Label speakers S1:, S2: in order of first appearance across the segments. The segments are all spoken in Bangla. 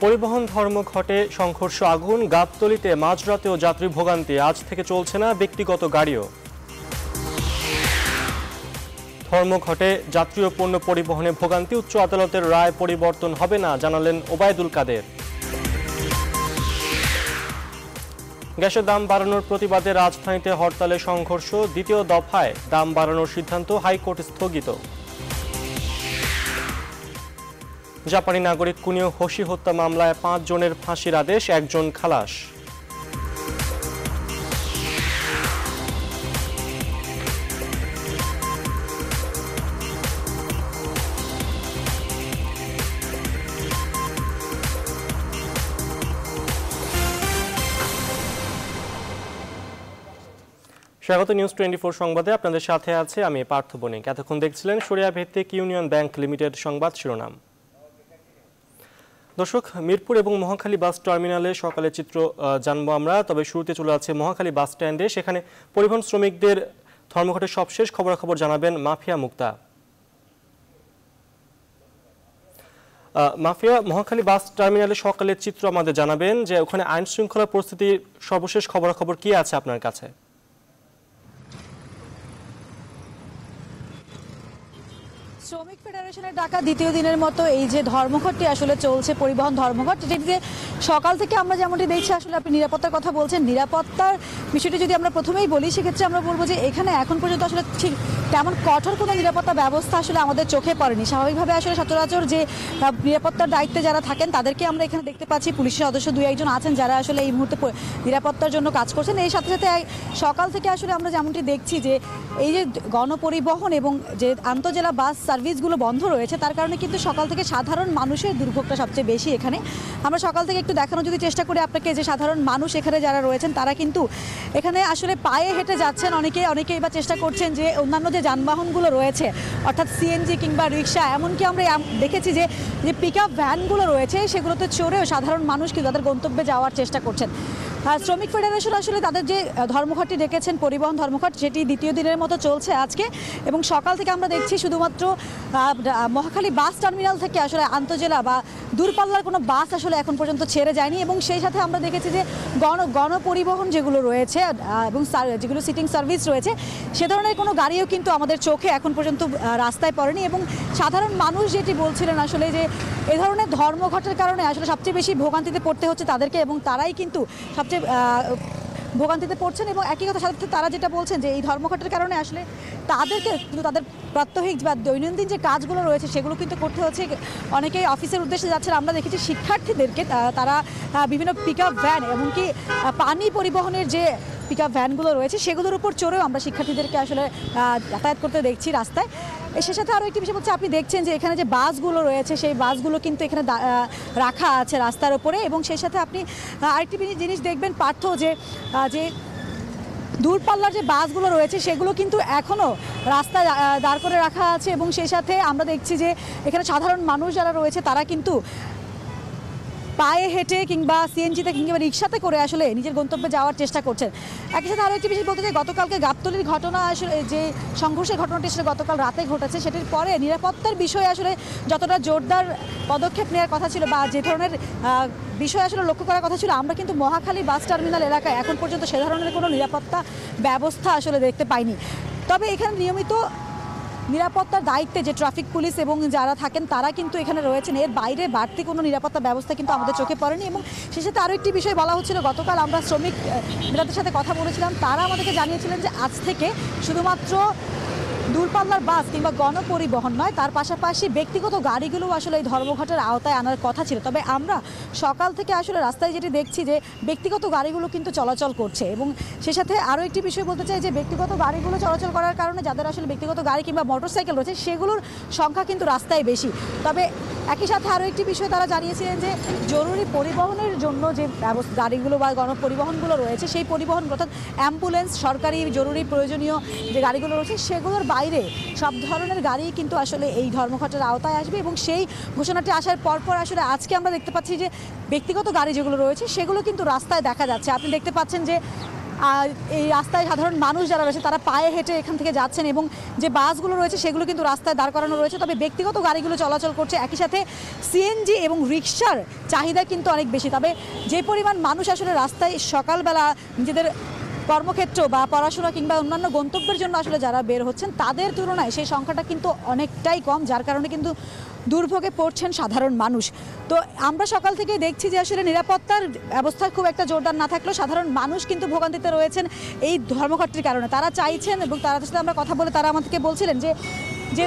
S1: পরিবহন ধর্মঘটে সংঘর্ষ, আগুন, গাবতলীতে মাঝরাতেও যাত্রী ভোগান্তি। আজ থেকে চলছে না ব্যক্তিগত গাড়িও। ধর্মঘটে যাত্রী ও পণ্য পরিবহনে ভোগান্তি, উচ্চ আদালতের রায় পরিবর্তন হবে না জানালেন ওবায়দুল কাদের। গ্যাসের দাম বাড়ানোর প্রতিবাদে রাজধানীতে হরতালে সংঘর্ষ, দ্বিতীয় দফায় দাম বাড়ানোর সিদ্ধান্ত হাইকোর্ট স্থগিত। জাপানি নাগরিক কুনিও হোশি হত্যা মামলায় 5 জনের ফাঁসির আদেশ, 1 জন খালাস। স্বাগত নিউজ 24 সংবাদে, আপনাদের সাথে আছে আমি পার্থ বণিক। এতক্ষণ দেখছিলেন শরিয়া ভিত্তিক ইউনিয়ন ব্যাংক লিমিটেড সংবাদ শিরোনাম। দর্শক, মিরপুর এবং মহাখালী বাস টার্মিনালে সকালে চিত্র জানবো আমরা। তবে শুরুতে চলে আছে মহাখালী বাস স্ট্যান্ডে। সেখানে পরিবহন শ্রমিকদের ধর্মঘটের সবশেষ খবরাখবর জানাবেন মাফিয়া মুক্তা। মাফিয়া, মহাখালী বাস টার্মিনালে সকালের চিত্র আমাদের জানাবেন যে ওখানে আইন শৃঙ্খলা পরিস্থিতির সর্বশেষ খবরাখবর কি আছে আপনার কাছে?
S2: শ্রমিক ফেডারেশনের ডাকা দ্বিতীয় দিনের মতো এই যে ধর্মঘটটি আসলে চলছে, পরিবহন ধর্মঘট, যেটিতে সকাল থেকে আমরা যেমনটি দেখছি, আসলে আপনি নিরাপত্তার কথা বলছেন। নিরাপত্তার বিষয়টি যদি আমরা প্রথমেই বলি, সেক্ষেত্রে আমরা বলবো যে এখানে এখন পর্যন্ত আসলে ঠিক তেমন কঠোর কোনো নিরাপত্তা ব্যবস্থা আসলে আমাদের চোখে পড়েনি। স্বাভাবিকভাবে আসলে সচরাচর যে নিরাপত্তার দায়িত্বে যারা থাকেন তাদেরকে আমরা এখানে দেখতে পাচ্ছি। পুলিশের সদস্য 2-1 আছেন যারা আসলে এই মুহূর্তে নিরাপত্তার জন্য কাজ করছেন। এর সাথে সাথে সকাল থেকে আসলে আমরা যেমনটি দেখছি যে এই যে গণপরিবহন এবং যে আন্তজেলা বাস সার্ভিসগুলো বন্ধ রয়েছে, তার কারণে কিন্তু সকাল থেকে সাধারণ মানুষের দুর্ভোগটা সবচেয়ে বেশি এখানে। আমরা সকাল থেকে একটু দেখানোর যদি চেষ্টা করি আপনাকে, যে সাধারণ মানুষ এখানে যারা রয়েছেন তারা কিন্তু এখানে আসলে পায়ে হেঁটে যাচ্ছেন। অনেকেই বা চেষ্টা করছেন যে অন্যান্য যে যানবাহনগুলো রয়েছে, অর্থাৎ সিএনজি কিংবা রিক্সা, এমনকি আমরা দেখেছি যে পিকআপ ভ্যানগুলো রয়েছে সেগুলোতে চড়েও সাধারণ মানুষ কিন্তু তাদের গন্তব্যে যাওয়ার চেষ্টা করছেন। শ্রমিক ফেডারেশন আসলে তাদের যে ধর্মঘটটি ডেকেছেন, পরিবহন ধর্মঘট, যেটি দ্বিতীয় দিনের মতো চলছে আজকে। এবং সকাল থেকে আমরা দেখছি শুধুমাত্র মহাখালী বাস টার্মিনাল থেকে আসলে আন্তজেলা বা দূরপাল্লার কোনো বাস আসলে এখন পর্যন্ত ছেড়ে যায়নি। এবং সেই সাথে আমরা দেখেছি যে গণপরিবহন যেগুলো রয়েছে এবং যেগুলো সিটিং সার্ভিস রয়েছে, সে ধরনের কোনো গাড়িও কিন্তু আমাদের চোখে এখন পর্যন্ত রাস্তায় পড়েনি। এবং সাধারণ মানুষ যেটি বলছিলেন আসলে যে এ ধরনের ধর্মঘটের কারণে আসলে সবচেয়ে বেশি ভোগান্তিতে পড়তে হচ্ছে তাদেরকে, এবং তারাই কিন্তু সবচেয়ে ভোগান্তিতে পড়ছেন। এবং একই কথা সাথে তারা যেটা বলছেন যে এই ধর্মঘটের কারণে আসলে তাদেরকে কিন্তু তাদের প্রাত্যহিক বা দৈনন্দিন যে কাজগুলো রয়েছে সেগুলো কিন্তু করতে হচ্ছে। অনেকেই অফিসের উদ্দেশ্যে যাচ্ছেন। আমরা দেখেছি শিক্ষার্থীদেরকে তারা বিভিন্ন পিকআপ ভ্যান, এমনকি পানি পরিবহনের যে পিকআপ ভ্যানগুলো রয়েছে সেগুলোর উপর চড়েও আমরা শিক্ষার্থীদেরকে আসলে যাতায়াত করতে দেখছি রাস্তায়। এর সাথে আরও একটি বিষয় হচ্ছে, আপনি দেখছেন যে এখানে যে বাসগুলো রয়েছে সেই বাসগুলো কিন্তু এখানে রাখা আছে রাস্তার উপরে। এবং সেই সাথে আপনি আরেকটি জিনিস দেখবেন পার্থ, যে দূরপাল্লার যে বাসগুলো রয়েছে সেগুলো কিন্তু এখনও রাস্তায় দাঁড় করে রাখা আছে। এবং সেই সাথে আমরা দেখছি যে এখানে সাধারণ মানুষ যারা রয়েছে তারা কিন্তু পায়ে হেঁটে কিংবা সিএনজিতে কিংবা রিক্সাতে করে আসলে নিজের গন্তব্যে যাওয়ার চেষ্টা করছেন। একই সাথে আরও একটি বিষয় বলতে চাই, গতকালকে গাবতলীর ঘটনা, আসলে যে সংঘর্ষের ঘটনাটি আসলে গতকাল রাতে ঘটেছে, সেটির পরে নিরাপত্তার বিষয়ে আসলে যতটা জোরদার পদক্ষেপ নেওয়ার কথা ছিল বা যে ধরনের বিষয় আসলে লক্ষ্য করার কথা ছিল, আমরা কিন্তু মহাখালী বাস টার্মিনাল এলাকায় এখন পর্যন্ত সে ধরনের কোনো নিরাপত্তা ব্যবস্থা আসলে দেখতে পাইনি। তবে এখানে নিয়মিত নিরাপত্তার দায়িত্বে যে ট্রাফিক পুলিশ এবং যারা থাকেন তারা কিন্তু এখানে রয়েছেন। এর বাইরে বাড়তি কোনো নিরাপত্তা ব্যবস্থা কিন্তু আমাদের চোখে পড়েনি। এবং সে সাথে আরও একটি বিষয় বলা হচ্ছিল, গতকাল আমরা শ্রমিক নেতাদের সাথে কথা বলেছিলাম, তারা আমাদেরকে জানিয়েছিলেন যে আজ থেকে শুধুমাত্র দূরপাল্লার বাস কিংবা গণপরিবহন নয়, তার পাশাপাশি ব্যক্তিগত গাড়িগুলোও আসলে এই ধর্মঘটের আওতায় আনার কথা ছিল। তবে আমরা সকাল থেকে আসলে রাস্তায় যেটি দেখছি যে ব্যক্তিগত গাড়িগুলো কিন্তু চলাচল করছে। এবং সে সাথে আরও একটি বিষয় বলতে চাই যে ব্যক্তিগত গাড়িগুলো চলাচল করার কারণে যাদের আসলে ব্যক্তিগত গাড়ি কিংবা মোটরসাইকেল রয়েছে সেগুলোর সংখ্যা কিন্তু রাস্তায় বেশি। তবে একই সাথে আরও একটি বিষয় তারা জানিয়েছিলেন যে জরুরি পরিবহনের জন্য যে গাড়িগুলো বা গণপরিবহনগুলো রয়েছে, সেই পরিবহন অর্থাৎ অ্যাম্বুলেন্স, সরকারি জরুরি প্রয়োজনীয় যে গাড়িগুলো রয়েছে সেগুলোর বাইরে সব ধরনের গাড়ি কিন্তু আসলে এই ধর্মঘটের আওতায় আসবে। এবং সেই ঘোষণাটি আসার পরপর আসলে আজকে আমরা দেখতে পাচ্ছি যে ব্যক্তিগত গাড়ি যেগুলো রয়েছে সেগুলো কিন্তু রাস্তায় দেখা যাচ্ছে। আপনি দেখতে পাচ্ছেন যে এই রাস্তায় সাধারণ মানুষ যারা রয়েছে তারা পায়ে হেঁটে এখান থেকে যাচ্ছেন এবং যে বাসগুলো রয়েছে সেগুলো কিন্তু রাস্তায় দাঁড় করানো রয়েছে, তবে ব্যক্তিগত গাড়িগুলো চলাচল করছে। একই সাথে সিএনজি এবং রিকশার চাহিদা কিন্তু অনেক বেশি। তবে যে পরিমাণ মানুষ আসলে রাস্তায় সকালবেলা নিজেদের কর্মক্ষেত্র বা পড়াশোনা কিংবা অন্যান্য গন্তব্যের জন্য আসলে যারা বের হচ্ছেন তাদের তুলনায় সেই সংখ্যাটা কিন্তু অনেকটাই কম, যার কারণে কিন্তু দুর্ভোগে পড়ছেন সাধারণ মানুষ। তো আমরা সকাল থেকে দেখছি যে আসলে নিরাপত্তার ব্যবস্থা খুব একটা জোরদার না থাকলেও সাধারণ মানুষ কিন্তু ভোগান্তিতে রয়েছেন এই ধর্মঘটটির কারণে। তারা চাইছেন এবং তাদের সাথে আমরা কথা বলে তারা আমাদেরকে বলছিলেন যে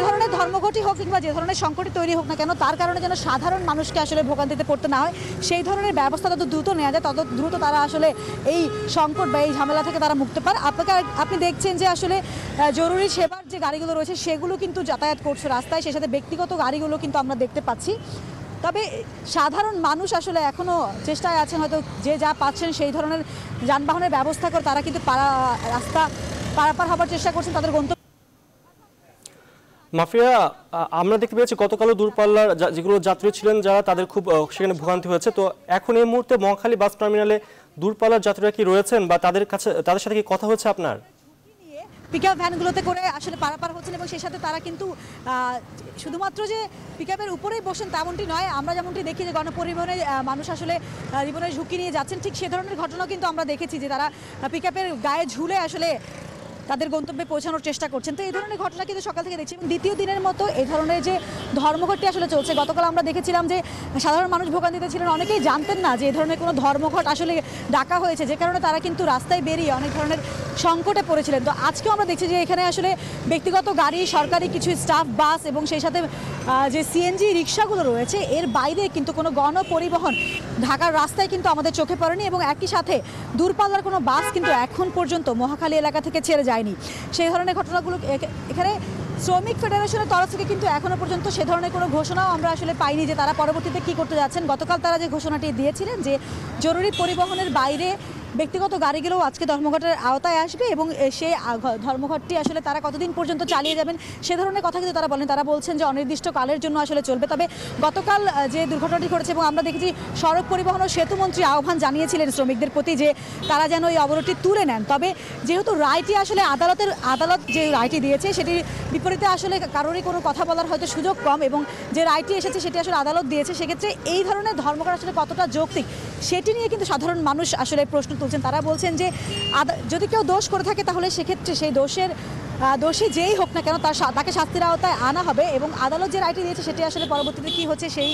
S2: ধরনের ধর্মঘটই হোক কিংবা যে ধরনের সংকটই তৈরি হোক না কেন, তার কারণে যেন সাধারণ মানুষকে আসলে ভোগান্তিতে পড়তে না হয়, সেই ধরনের ব্যবস্থা তত দ্রুত নেওয়া যায় তত দ্রুত তারা আসলে এই সংকট বা এই ঝামেলা থেকে তারা মুক্তি পান। আপনি দেখছেন যে আসলে জরুরি সেবার যে গাড়িগুলো রয়েছে সেগুলো কিন্তু যাতায়াত করছে রাস্তায়, সেই সাথে ব্যক্তিগত গাড়িগুলো কিন্তু আমরা দেখতে পাচ্ছি। তবে সাধারণ মানুষ আসলে এখনও চেষ্টায় আছেন, হয়তো যে যা পাচ্ছেন সেই ধরনের যানবাহনের ব্যবস্থা করে তারা কিন্তু রাস্তা পারাপার হবার চেষ্টা করছেন তাদের গন্তব্য।
S1: মাফিয়া, আমরা দেখতে পেয়েছি গতকালও দূরপাল্লার যেগুলো যাত্রী ছিলেন যারা তাদের খুব সেখানে ভোগান্তি হয়েছে। তো এখন এই মুহূর্তে মহাখালী বাস টার্মিনালে দূরপাল্লার যাত্রীরা কি রয়েছেন বা তাদের সাথে কি কথা হচ্ছে আপনার?
S2: পিকআপ ভ্যানগুলোতে করে আসলে পারাপার হচ্ছেন এবং সেই সাথে তারা কিন্তু শুধুমাত্র যে পিকআপের উপরেই বসেন তেমনটি নয়, আমরা যেমনটি দেখি যে গণপরিবহনে মানুষ আসলে জীবনের ঝুঁকি নিয়ে যাচ্ছেন, ঠিক সে ধরনের ঘটনাও কিন্তু আমরা দেখেছি যে তারা পিকআপের গায়ে ঝুলে আসলে তাদের গন্তব্যে পৌঁছানোর চেষ্টা করছেন। তো এই ধরনের ঘটনা কিন্তু সকাল থেকে দেখছি এবং দ্বিতীয় দিনের মতো এই ধরনের যে ধর্মঘটটি আসলে চলছে, গতকাল আমরা দেখেছিলাম যে সাধারণ মানুষ ভোগান্তিতে ছিলেন, অনেকেই জানতেন না যে এই ধরনের কোনো ধর্মঘট আসলে ডাকা হয়েছে, যে কারণে তারা কিন্তু রাস্তায় বেরিয়ে অনেক ধরনের সংকটে পড়েছিলেন। তো আজকেও আমরা দেখছি যে এখানে আসলে ব্যক্তিগত গাড়ি, সরকারি কিছু স্টাফ বাস এবং সেই সাথে যে সিএনজি রিক্সাগুলো রয়েছে এর বাইরে কিন্তু কোনো গণপরিবহন ঢাকার রাস্তায় কিন্তু আমাদের চোখে পড়েনি এবং একই সাথে দূরপাল্লার কোনো বাস কিন্তু এখন পর্যন্ত মহাখালী এলাকা থেকে ছেড়ে যায়নি। সেই ধরনের ঘটনাগুলো এখানে শ্রমিক ফেডারেশনের তরফ থেকে কিন্তু এখনো পর্যন্ত সে ধরনের কোনো ঘোষণাও আমরা আসলে পাইনি যে তারা পরবর্তীতে কি করতে যাচ্ছেন। গতকাল তারা যে ঘোষণাটি দিয়েছিলেন যে জরুরি পরিবহনের বাইরে ব্যক্তিগত গাড়িগুলোও আজকে ধর্মঘটের আওতায় আসবে এবং সেই ধর্মঘটটি আসলে তারা কতদিন পর্যন্ত চালিয়ে যাবেন সে ধরনের কথা কিন্তু তারা বলেন। তারা বলছেন যে অনির্দিষ্টকালের জন্য আসলে চলবে। তবে গতকাল যে দুর্ঘটনাটি ঘটেছে এবং আমরা দেখেছি সড়ক পরিবহন ও সেতুমন্ত্রী আহ্বান জানিয়েছিলেন শ্রমিকদের প্রতি যে তারা যেন এই অবরোধটি তুলে নেন। তবে যেহেতু রায়টি আসলে আদালত যে রায়টি দিয়েছে সেটির বিপরীতে আসলে কারোরই কোনো কথা বলার হয়তো সুযোগ কম এবং যে রায়টি এসেছে সেটি আসলে আদালত দিয়েছে, সেক্ষেত্রে এই ধরনের ধর্মঘট আসলে কতটা যৌক্তিক সেটি নিয়ে কিন্তু সাধারণ মানুষ আসলে প্রশ্ন তুলছেন। তারা বলছেন যে যদি কেউ দোষ করে থাকে তাহলে সেক্ষেত্রে সেই দোষী যেই হোক না কেন তাকে শাস্তির আওতায় আনা হবে এবং আদালত যে রায়টি দিয়েছে সেটি আসলে পরবর্তীতে কী হচ্ছে সেই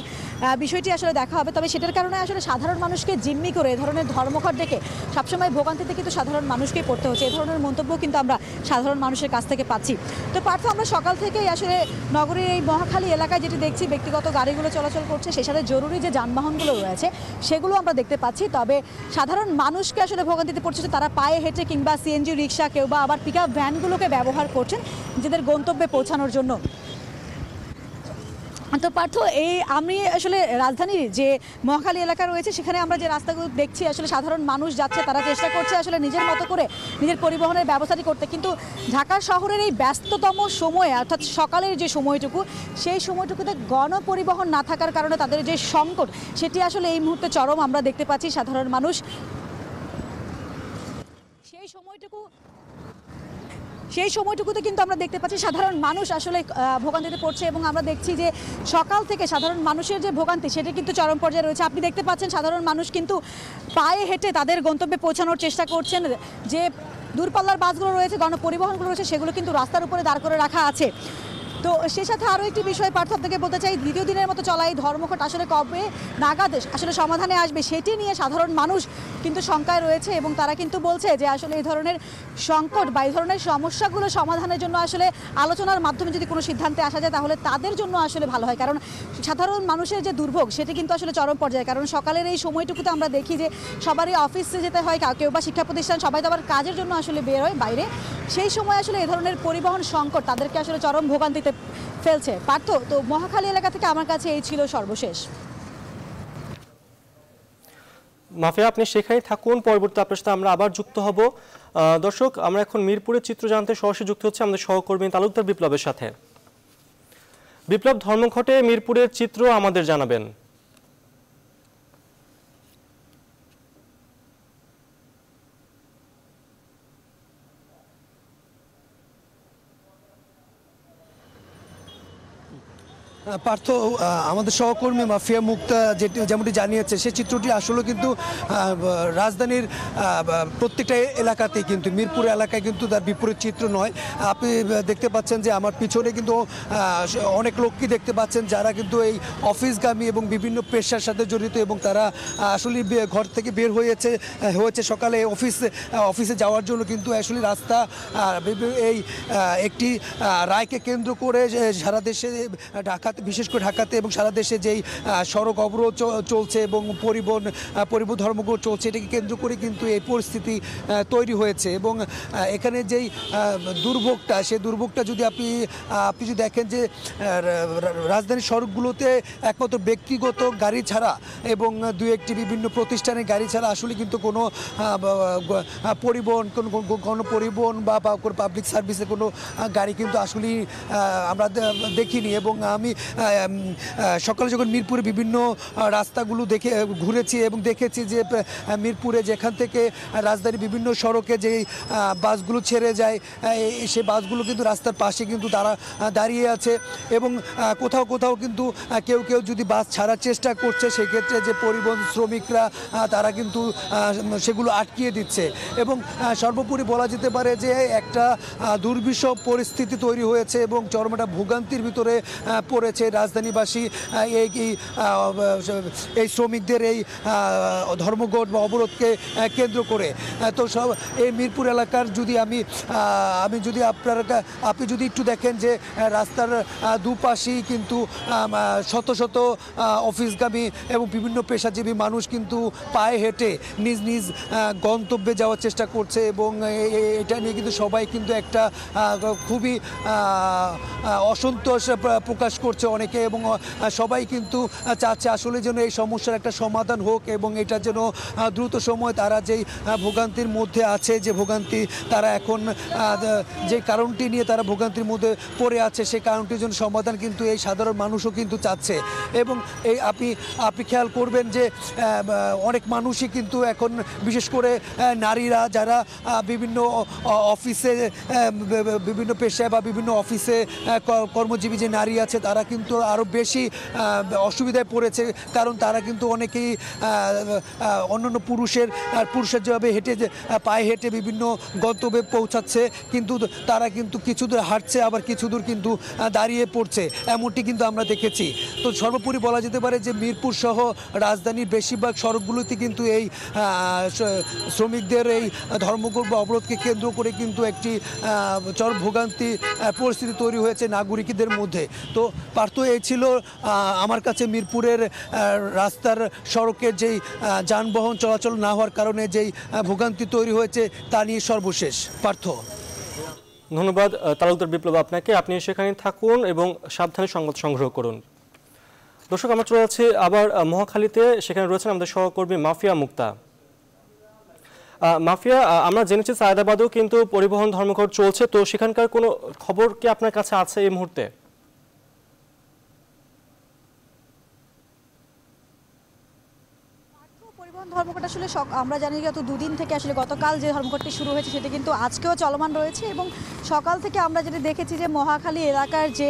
S2: বিষয়টি আসলে দেখা হবে। তবে সেটার কারণে আসলে সাধারণ মানুষকে জিম্মি করে এ ধরনের ধর্মঘট ডেকে সবসময় ভোগান্তিতে কিন্তু সাধারণ মানুষকেই পড়তে হচ্ছে, এ ধরনের মন্তব্য কিন্তু আমরা সাধারণ মানুষের কাছ থেকে পাচ্ছি। তো পার্থ, আমরা সকাল থেকেই আসলে নগরীর এই মহাখালী এলাকায় যেটি দেখছি ব্যক্তিগত গাড়িগুলো চলাচল করছে, সেই সাথে জরুরি যে যানবাহনগুলো রয়েছে সেগুলো আমরা দেখতে পাচ্ছি। তবে সাধারণ মানুষকে আসলে ভোগান্তিতে পড়ছে তারা পায়ে হেঁটে কিংবা সিএনজি রিক্সা কেউ বা আবার পিকআপ ভ্যানগুলোকে ব্যবহার করছেন নিজেদের গন্তব্যে পৌঁছানোর জন্য। তো পার্থ, আমি আসলে রাজধানীর যে মহাখালী এলাকা রয়েছে সেখানে আমরা যে রাস্তাগুলো দেখছি আসলে সাধারণ মানুষ যাচ্ছে, তারা চেষ্টা করছে আসলে নিজের মতো করে নিজের পরিবহনের ব্যবস্থাটি করতে, কিন্তু ঢাকা শহরের এই ব্যস্ততম সময়ে অর্থাৎ সকালের যে সময়টুকু সেই সময়টুকুতে গণপরিবহন না থাকার কারণে তাদের যে সংকট সেটি আসলে এই মুহূর্তে চরম আমরা দেখতে পাচ্ছি। সাধারণ মানুষ সেই সময়টুকুতে কিন্তু আমরা দেখতে পাচ্ছি সাধারণ মানুষ আসলে ভোগান্তিতে পড়ছে এবং আমরা দেখছি যে সকাল থেকে সাধারণ মানুষের যে ভোগান্তি সেটি কিন্তু চরম পর্যায়ে রয়েছে। আপনি দেখতে পাচ্ছেন সাধারণ মানুষ কিন্তু পায়ে হেঁটে তাদের গন্তব্যে পৌঁছানোর চেষ্টা করছেন। যে দূরপাল্লার বাসগুলো রয়েছে, গণপরিবহনগুলো রয়েছে সেগুলো কিন্তু রাস্তার উপরে দাঁড় করে রাখা আছে। তো সে সাথে আরও একটি বিষয় পার্থ আপনাকে বলতে চাই, দ্বিতীয় দিনের মতো চলা এই ধর্মঘট আসলে কবে নাগাদ আসলে সমাধানে আসবে সেটি নিয়ে সাধারণ মানুষ কিন্তু শঙ্কায় রয়েছে এবং তারা কিন্তু বলছে যে আসলে এই ধরনের সংকট বা এই ধরনের সমস্যাগুলো সমাধানের জন্য আসলে আলোচনার মাধ্যমে যদি কোনো সিদ্ধান্তে আসা যায় তাহলে তাদের জন্য আসলে ভালো হয়, কারণ সাধারণ মানুষের যে দুর্ভোগ সেটি কিন্তু আসলে চরম পর্যায়ে। কারণ সকালের এই সময়টুকুতে আমরা দেখি যে সবারই অফিসে যেতে হয়, কেউ বা শিক্ষা প্রতিষ্ঠান সবাই তো আবার কাজের জন্য আসলে বের হয় বাইরে, সেই সময় আসলে এই ধরনের পরিবহন সংকট তাদেরকে আসলে চরম ভোগান্তিতে ফেলছে। পার্থ, তো মহাখালী এলাকা থেকে আমার কাছে এই ছিল সর্বশেষ।
S1: মাফিয়া, আপনি সেখানেই থাকুন, পরবর্তী আপনার সাথে আমরা আবার যুক্ত হব। দর্শক, আমরা এখন মিরপুরের চিত্র জানতে সরাসরি যুক্ত হচ্ছে আমাদের সহকর্মী তালুকদার বিপ্লবের সাথে। বিপ্লব, ধর্মঘটে মিরপুরের চিত্র আমাদের জানাবেন।
S3: পার্থ, আমাদের সহকর্মী মাফিয়া মুক্তা যেমনটি জানিয়েছে, সেই চিত্রটি আসলে কিন্তু রাজধানীর প্রত্যেকটা এলাকাতেই, কিন্তু মিরপুর এলাকায় কিন্তু তার বিপরীত চিত্র নয়। আপনি দেখতে পাচ্ছেন যে আমার পিছনে কিন্তু অনেক লোককে দেখতে পাচ্ছেন যারা কিন্তু এই অফিসগামী এবং বিভিন্ন পেশার সাথে জড়িত, এবং তারা আসলে ঘর থেকে বের হয়েছে সকালে অফিসে যাওয়ার জন্য। কিন্তু আসলে রাস্তা এই একটি রায়কে কেন্দ্র করে সারা দেশে বিশেষ করে ঢাকাতে এবং সারা দেশে যেই সড়ক অবরোধ চলছে এবং পরিবহন ধর্মঘট চলছে, এটাকে কেন্দ্র করে কিন্তু এই পরিস্থিতি তৈরি হয়েছে। এবং এখানে যেই দুর্ভোগটা, সেই দুর্ভোগটা যদি আপনি যদি দেখেন যে রাজধানীর সড়কগুলোতে একমাত্র ব্যক্তিগত গাড়ি ছাড়া এবং দু একটি বিভিন্ন প্রতিষ্ঠানের গাড়ি ছাড়া আসলে কিন্তু কোনো পরিবহন, কোনো গণপরিবহন বা কোনো পাবলিক সার্ভিসের কোনো গাড়ি কিন্তু আসলেই আমরা দেখিনি। এবং আমি সকালে যখন মিরপুরে বিভিন্ন রাস্তাগুলো ঘুরেছি এবং দেখেছি যে মিরপুরে যেখান থেকে রাজধানীর বিভিন্ন সড়কে যে বাসগুলো ছেড়ে যায়, সেই বাসগুলো কিন্তু রাস্তার পাশে কিন্তু তারা দাঁড়িয়ে আছে। এবং কোথাও কিন্তু কেউ যদি বাস ছাড়ার চেষ্টা করছে, সেক্ষেত্রে যে পরিবহন শ্রমিকরা তারা কিন্তু সেগুলো আটকিয়ে দিচ্ছে। এবং সর্বোপরি বলা যেতে পারে যে একটা দুর্বিষহ পরিস্থিতি তৈরি হয়েছে এবং চরম একটা ভোগান্তির ভিতরে পড়েছে রাজধানীবাসী এই শ্রমিকদের এই ধর্মঘট বা অবরোধকে কেন্দ্র করে। তো সব এই মিরপুর এলাকার যদি আমি যদি আপনি যদি একটু দেখেন যে রাস্তার দুপাশেই কিন্তু শত শত অফিসগামী এবং বিভিন্ন পেশাজীবী মানুষ কিন্তু পায়ে হেঁটে নিজ নিজ গন্তব্যে যাওয়ার চেষ্টা করছে। এবং এটা নিয়ে কিন্তু সবাই কিন্তু একটা খুবই অসন্তোষ প্রকাশ করছে অনেকে, এবং সবাই কিন্তু চাচ্ছে আসলে যেন এই সমস্যার একটা সমাধান হোক এবং এটা যেন দ্রুত সময় তারা যেই ভোগান্তির মধ্যে আছে, যে ভোগান্তি তারা এখন যে কারণটি নিয়ে তারা ভোগান্তির মধ্যে পড়ে আছে, সেই কারণটির জন্য সমাধান কিন্তু এই সাধারণ মানুষও কিন্তু চাচ্ছে। এবং এই আপনি খেয়াল করবেন যে অনেক মানুষই কিন্তু এখন বিশেষ করে নারীরা যারা বিভিন্ন অফিসে বিভিন্ন পেশায় বা বিভিন্ন অফিসে কর্মজীবী যে নারী আছে, তারা কিন্তু আরও বেশি অসুবিধায় পড়েছে। কারণ তারা কিন্তু অনেকেই অন্যান্য পুরুষের যেভাবে পায়ে হেঁটে বিভিন্ন গন্তব্যে পৌঁছাচ্ছে, কিন্তু তারা কিন্তু কিছু দূর হাঁটছে, আবার কিছু দূর কিন্তু দাঁড়িয়ে পড়ছে, এমনটি কিন্তু আমরা দেখেছি। তো সর্বোপরি বলা যেতে পারে যে মিরপুর সহ রাজধানীর বেশিরভাগ সড়কগুলোতে কিন্তু এই শ্রমিকদের এই ধর্মঘট বা অবরোধকে কেন্দ্র করে কিন্তু একটি চরম ভোগান্তি পরিস্থিতি তৈরি হয়েছে নাগরিকদের মধ্যে। তো পার্থ, এই ছিল আমার কাছে মিরপুরের রাস্তার সড়কের যেই যানবাহন চলাচল না হওয়ার কারণে যেই ভোগান্তি তৈরি হয়েছে তা নিয়ে সর্বশেষ। পার্থ,
S1: ধন্যবাদ তালুকদার বিপ্লব আপনাকে। আপনি সেখানে থাকুন এবং সাবধানে সংবাদ সংগ্রহ করুন। দর্শক, আমরা চলে যাচ্ছি আবার মহাখালীতে। সেখানে রয়েছেন আমাদের সহকর্মী মাফিয়া মুক্তা। মাফিয়া, আমরা জেনেছি সায়েদাবাদেও কিন্তু পরিবহন ধর্মঘট চলছে, তো সেখানকার কোনো খবর কি আপনার কাছে আছে এই মুহূর্তে?
S2: পরিবহন ধর্মঘট আসলে আমরা জানি গত দুদিন থেকে আসলে গতকাল যে ধর্মঘটটি শুরু হয়েছে সেটা কিন্তু আজকেও চলমান রয়েছে। এবং সকাল থেকে আমরা যেটা দেখেছি যে মহাখালী এলাকার যে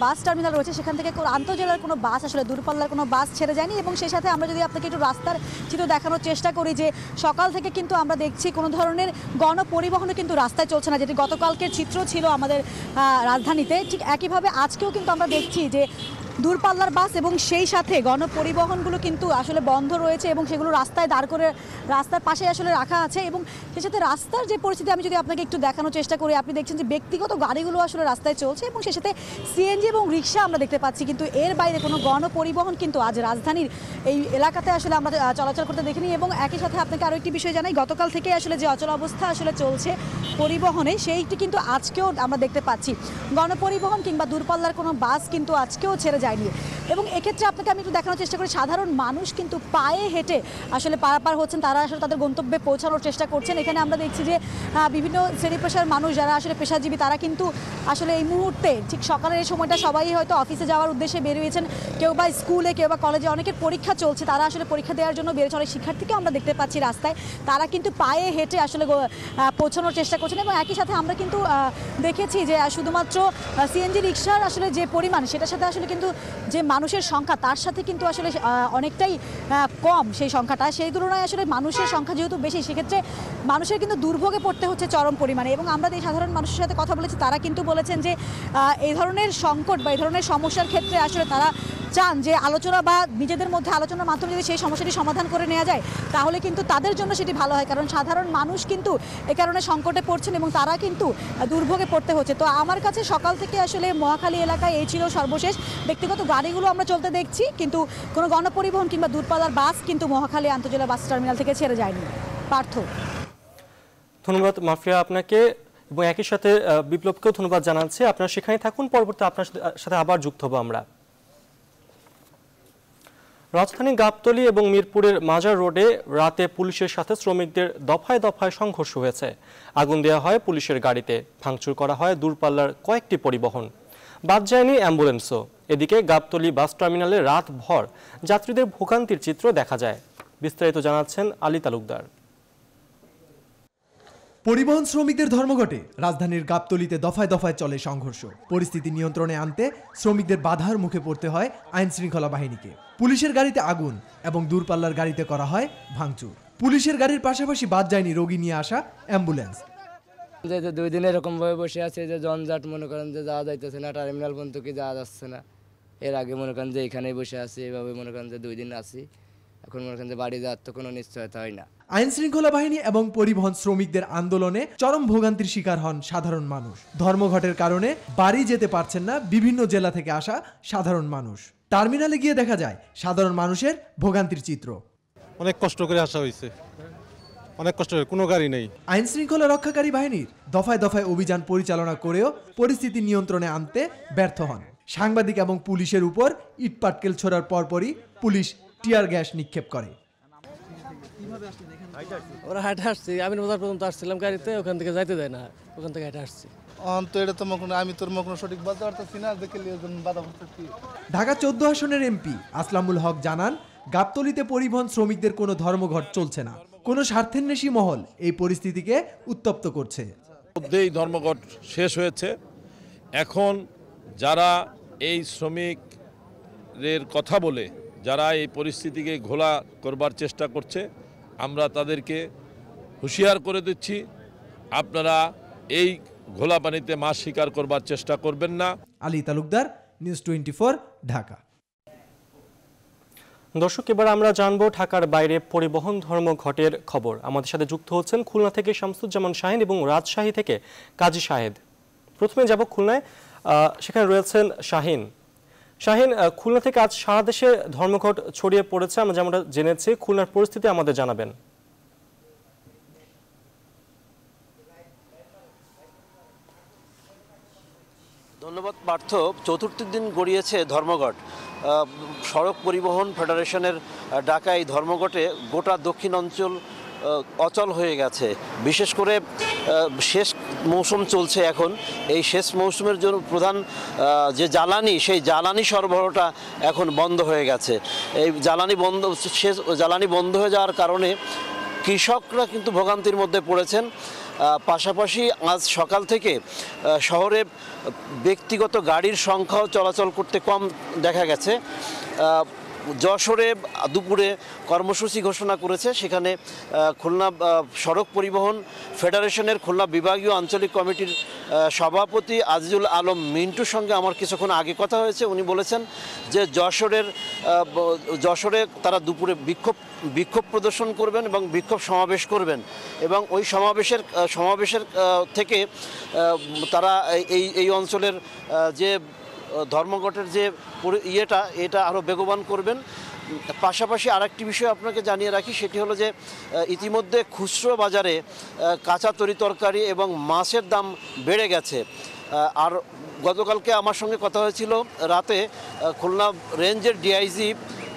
S2: বাস টার্মিনাল রয়েছে, সেখান থেকে আন্তঃজেলার কোনো বাস, আসলে দূরপাল্লার কোনো বাস ছেড়ে যায়নি। এবং সেই সাথে আমরা যদি আপনাকে একটু রাস্তার চিত্র দেখানোর চেষ্টা করি, যে সকাল থেকে কিন্তু আমরা দেখছি কোনো ধরনের গণপরিবহনও কিন্তু রাস্তায় চলছে না, যেটি গতকালকের চিত্র ছিল আমাদের রাজধানীতে। ঠিক একইভাবে আজকেও কিন্তু আমরা দেখছি যে দূরপাল্লার বাস এবং সেই সাথে গণপরিবহনগুলো কিন্তু আসলে বন্ধ রয়েছে এবং সেগুলো রাস্তায় দাঁড় করে রাস্তার পাশে আসলে রাখা আছে। এবং সেই সাথে রাস্তার যে পরিস্থিতি আমি যদি আপনাকে একটু দেখানোর চেষ্টা করি, আপনি দেখছেন যে ব্যক্তিগত গাড়িগুলো আসলে রাস্তায় চলছে এবং সেই সাথে সিএনজি এবং রিক্সা আমরা দেখতে পাচ্ছি। কিন্তু এর বাইরে কোনো গণপরিবহন কিন্তু আজ রাজধানীর এই এলাকাতে আসলে আমরা চলাচল করতে দেখিনি। এবং একই সাথে আপনাকে আরও একটি বিষয় জানাই, গতকাল থেকে আসলে যে অচল অবস্থা আসলে চলছে পরিবহনে, সেইটি কিন্তু আজকেও আমরা দেখতে পাচ্ছি। গণপরিবহন কিংবা দূরপাল্লার কোনো বাস কিন্তু আজকেও ছেড়ে যায়নি। এবং এক্ষেত্রে আপনাকে আমি একটু দেখানোর চেষ্টা করি সাধারণ মানুষ কিন্তু পায়ে হেঁটে আসলে পারাপার হচ্ছেন, তারা আসলে তাদের গন্তব্যে পৌঁছানোর চেষ্টা করছেন। এখানে আমরা দেখছি যে বিভিন্ন শ্রেণী পেশার মানুষ যারা আসলে পেশাজীবী তারা কিন্তু আসলে এই মুহূর্তে ঠিক সকালের এই সময়টা সবাই হয়তো অফিসে যাওয়ার উদ্দেশ্যে বেরিয়েছেন, কেউ বা স্কুলে, কেউ বা কলেজে, অনেকের পরীক্ষা চলছে, তারা আসলে পরীক্ষা দেওয়ার জন্য বেরিয়েছে। অনেক শিক্ষার্থীকে আমরা দেখতে পাচ্ছি রাস্তায়, তারা কিন্তু পায়ে হেঁটে আসলে পৌঁছানোর চেষ্টা করছেন। এবং একই সাথে আমরা কিন্তু দেখেছি যে শুধুমাত্র সিএনজি রিক্সার আসলে যে পরিমাণ, সেটার সাথে আসলে কিন্তু যে মানুষের সংখ্যা তার সাথে কিন্তু আসলে অনেকটাই কম সেই সংখ্যাটা। সেই তুলনায় আসলে মানুষের সংখ্যা যেহেতু বেশি, সেক্ষেত্রে মানুষের কিন্তু দুর্ভোগে পড়তে হচ্ছে চরম পরিমাণে। এবং আমরা এই সাধারণ মানুষের সাথে কথা বলেছি, তারা কিন্তু বলেছেন যে এই ধরনের সংকট বা এই ধরনের সমস্যার ক্ষেত্রে আসলে তারা চান যে আলোচনা বা নিজেদের মধ্যে আলোচনার মাধ্যমে যদি সেই সমস্যাটি সমাধান করে নেওয়া যায় তাহলে কিন্তু তাদের জন্য সেটি ভালো হয়, কারণ সাধারণ মানুষ কিন্তু এ কারণে সংকটে পড়ছেন এবং তারা কিন্তু দুর্ভোগে পড়তে হচ্ছে। তো আমার কাছে সকাল থেকে আসলে মহাখালী এলাকায় এই ছিল সর্বশেষ। ব্যক্তিগত গাড়িগুলো আমরা চলতে দেখছি, কিন্তু কোনো গণপরিবহন কিংবা দূরপাল্লার বাস কিন্তু মহাখালী আন্তর্জেলা বাস টার্মিনাল থেকে ছেড়ে যায়নি। পার্থ।
S1: ধন্যবাদ মাফিয়া আপনাকে, এবং একই সাথে বিপ্লবকেও ধন্যবাদ জানাচ্ছি। আপনারা সেখানে থাকুন, পরবর্তী আপনার সাথে আবার যুক্ত হবো আমরা। রাজধানী গাবতলী এবং মিরপুরের মাজার রোডে রাতে পুলিশের সাথে শ্রমিকদের দফায় দফায় সংঘর্ষ হয়েছে। আগুন দেওয়া হয় পুলিশের গাড়িতে, ভাঙচুর করা হয় দূরপাল্লার কয়েকটি পরিবহন, বাদ যায়নি অ্যাম্বুলেন্সও। এদিকে গাবতলী বাস টার্মিনালে রাতভর যাত্রীদের ভোগান্তির চিত্র দেখা যায়। বিস্তারিত জানাচ্ছেন আলী তালুকদার।
S4: পরিবহন শ্রমিকদের ধর্মঘটে রাজধানীর গাবতলীতে দফায় দফায় চলে সংঘর্ষ। পরিস্থিতি নিয়ন্ত্রণে আনতে শ্রমিকদের বাধার মুখে পড়তে হয় আইন শৃঙ্খলা বাহিনীকে। পুলিশের গাড়িতে আগুন এবং দূরপাল্লার গাড়িতে করা হয় ভাঙচুর। পুলিশের গাড়ির পাশাপাশি বাদ যায়নি রোগী নিয়ে আসা অ্যাম্বুলেন্স।
S5: যে 2 দিন এরকম ভাবে বসে আছে, যে জঞ্জাট মনে করেন যে যাওয়া যাইতেছে না, টার্মিনাল পর্যন্ত কি যাওয়া যাচ্ছে না। এর আগে মনে করেন যে এখানেই বসে আছি, এভাবে মনে করেন যে 2 দিন আছি, এখন মনে করেন যে বাড়ি যাওয়ার তো কোনো নিশ্চয়তা হয় না।
S4: আইন শৃঙ্খলা বাহিনী এবং পরিবহন শ্রমিকদের আন্দোলনে চরম ভোগান্তির শিকার হন সাধারণ মানুষ। ধর্মঘটের কারণে বাড়ি যেতে পারছেন না বিভিন্ন জেলা থেকে আসা সাধারণ মানুষ। টার্মিনালে গিয়ে দেখা যায় সাধারণ মানুষের ভোগান্তির চিত্র।
S6: অনেক কষ্ট করে আসা হয়েছে, অনেক কষ্ট করে, কোনো গাড়ি নেই।
S4: আইন শৃঙ্খলা রক্ষাকারী বাহিনীর দফায় দফায় অভিযান পরিচালনা করেও পরিস্থিতি নিয়ন্ত্রণে আনতে ব্যর্থ হন। সাংবাদিক এবং পুলিশের উপর ইটপাটকেল ছোড়ার পরপরই পুলিশ টিয়ার গ্যাস নিক্ষেপ করে।
S7: ওরা হাঁটে আসছি, আমি বাজার পর্যন্ত আসছিলাম গাড়িতে, ওখান থেকে যাইতে দেয় না, ওখান থেকে হাঁটে আসছি।
S4: ঢাকা 14 আসনের এমপি আসলামুল হক জানান, গাবতলীতে পরিবহন শ্রমিকদের কোনো ধর্মঘট চলছে না। কোনো স্বার্থান্বেষী মহল এই পরিস্থিতিকে উত্তপ্ত করছে।
S8: মধ্যেই ধর্মঘট শেষ হয়েছে। এখন যারা এই শ্রমিকদের কথা বলে যারা এই পরিস্থিতিকে ঘোলা করবার চেষ্টা করছে, আমরা তাদেরকে হুঁশিয়ার করে দিচ্ছি, আপনারা এই ঘোলা পানিতে মাছ শিকার করবার চেষ্টা করবেন না।
S4: আলী তালুকদার, নিউজ 24, ঢাকা।
S1: দর্শক, এবার আমরা জানবো ঢাকার বাইরে পরিবহন ধর্মঘটের খবর। আমাদের সাথে যুক্ত হচ্ছেন খুলনা থেকে শামসুজ্জামান শাহিন এবং রাজশাহী থেকে কাজী শাহেদ। প্রথমে যাব খুলনায়, সেখানে রয়েছেন শাহিন। শাহিন, খুলনা থেকে আজ সারা দেশে ধর্মঘট ছড়িয়ে পড়েছে, আমরা যেমনটা জেনেছি। খুলনার পরিস্থিতি আমাদের জানাবেন।
S9: ধন্যবাদ পার্থ। চতুর্থ দিন গড়িয়েছে ধর্মঘট। সড়ক পরিবহন ফেডারেশনের ডাকা এই ধর্মঘটে গোটা দক্ষিণ অঞ্চল অচল হয়ে গেছে। বিশেষ করে শেষ মৌসুম চলছে এখন, এই শেষ মৌসুমের জন্য প্রধান যে জ্বালানি, সেই জ্বালানি সরবরাহটা এখন বন্ধ হয়ে গেছে। এই জ্বালানি বন্ধ হয়ে যাওয়ার কারণে কৃষকরা কিন্তু ভোগান্তির মধ্যে পড়েছেন। পাশাপাশি আজ সকাল থেকে শহরে ব্যক্তিগত গাড়ির সংখ্যাও চলাচল করতে কম দেখা গেছে। যশোরে দুপুরে কর্মসূচি ঘোষণা করেছে, সেখানে খুলনা সড়ক পরিবহন ফেডারেশনের খুলনা বিভাগীয় আঞ্চলিক কমিটির সভাপতি আজিজুল আলম মিন্টুর সঙ্গে আমার কিছুক্ষণ আগে কথা হয়েছে। উনি বলেছেন যে যশোরে তারা দুপুরে বিক্ষোভ প্রদর্শন করবেন এবং বিক্ষোভ সমাবেশ করবেন, এবং ওই সমাবেশের থেকে তারা এই অঞ্চলের যে ধর্মঘটের যে এটা আরও বেগবান করবেন। পাশাপাশি আরেকটি বিষয় আপনাকে জানিয়ে রাখি, সেটি হলো যে ইতিমধ্যে খুচরো বাজারে কাঁচা তরিতরকারি এবং মাছের দাম বেড়ে গেছে। আর গতকালকে আমার সঙ্গে কথা হয়েছিল রাতে খুলনা রেঞ্জের ডিআইজি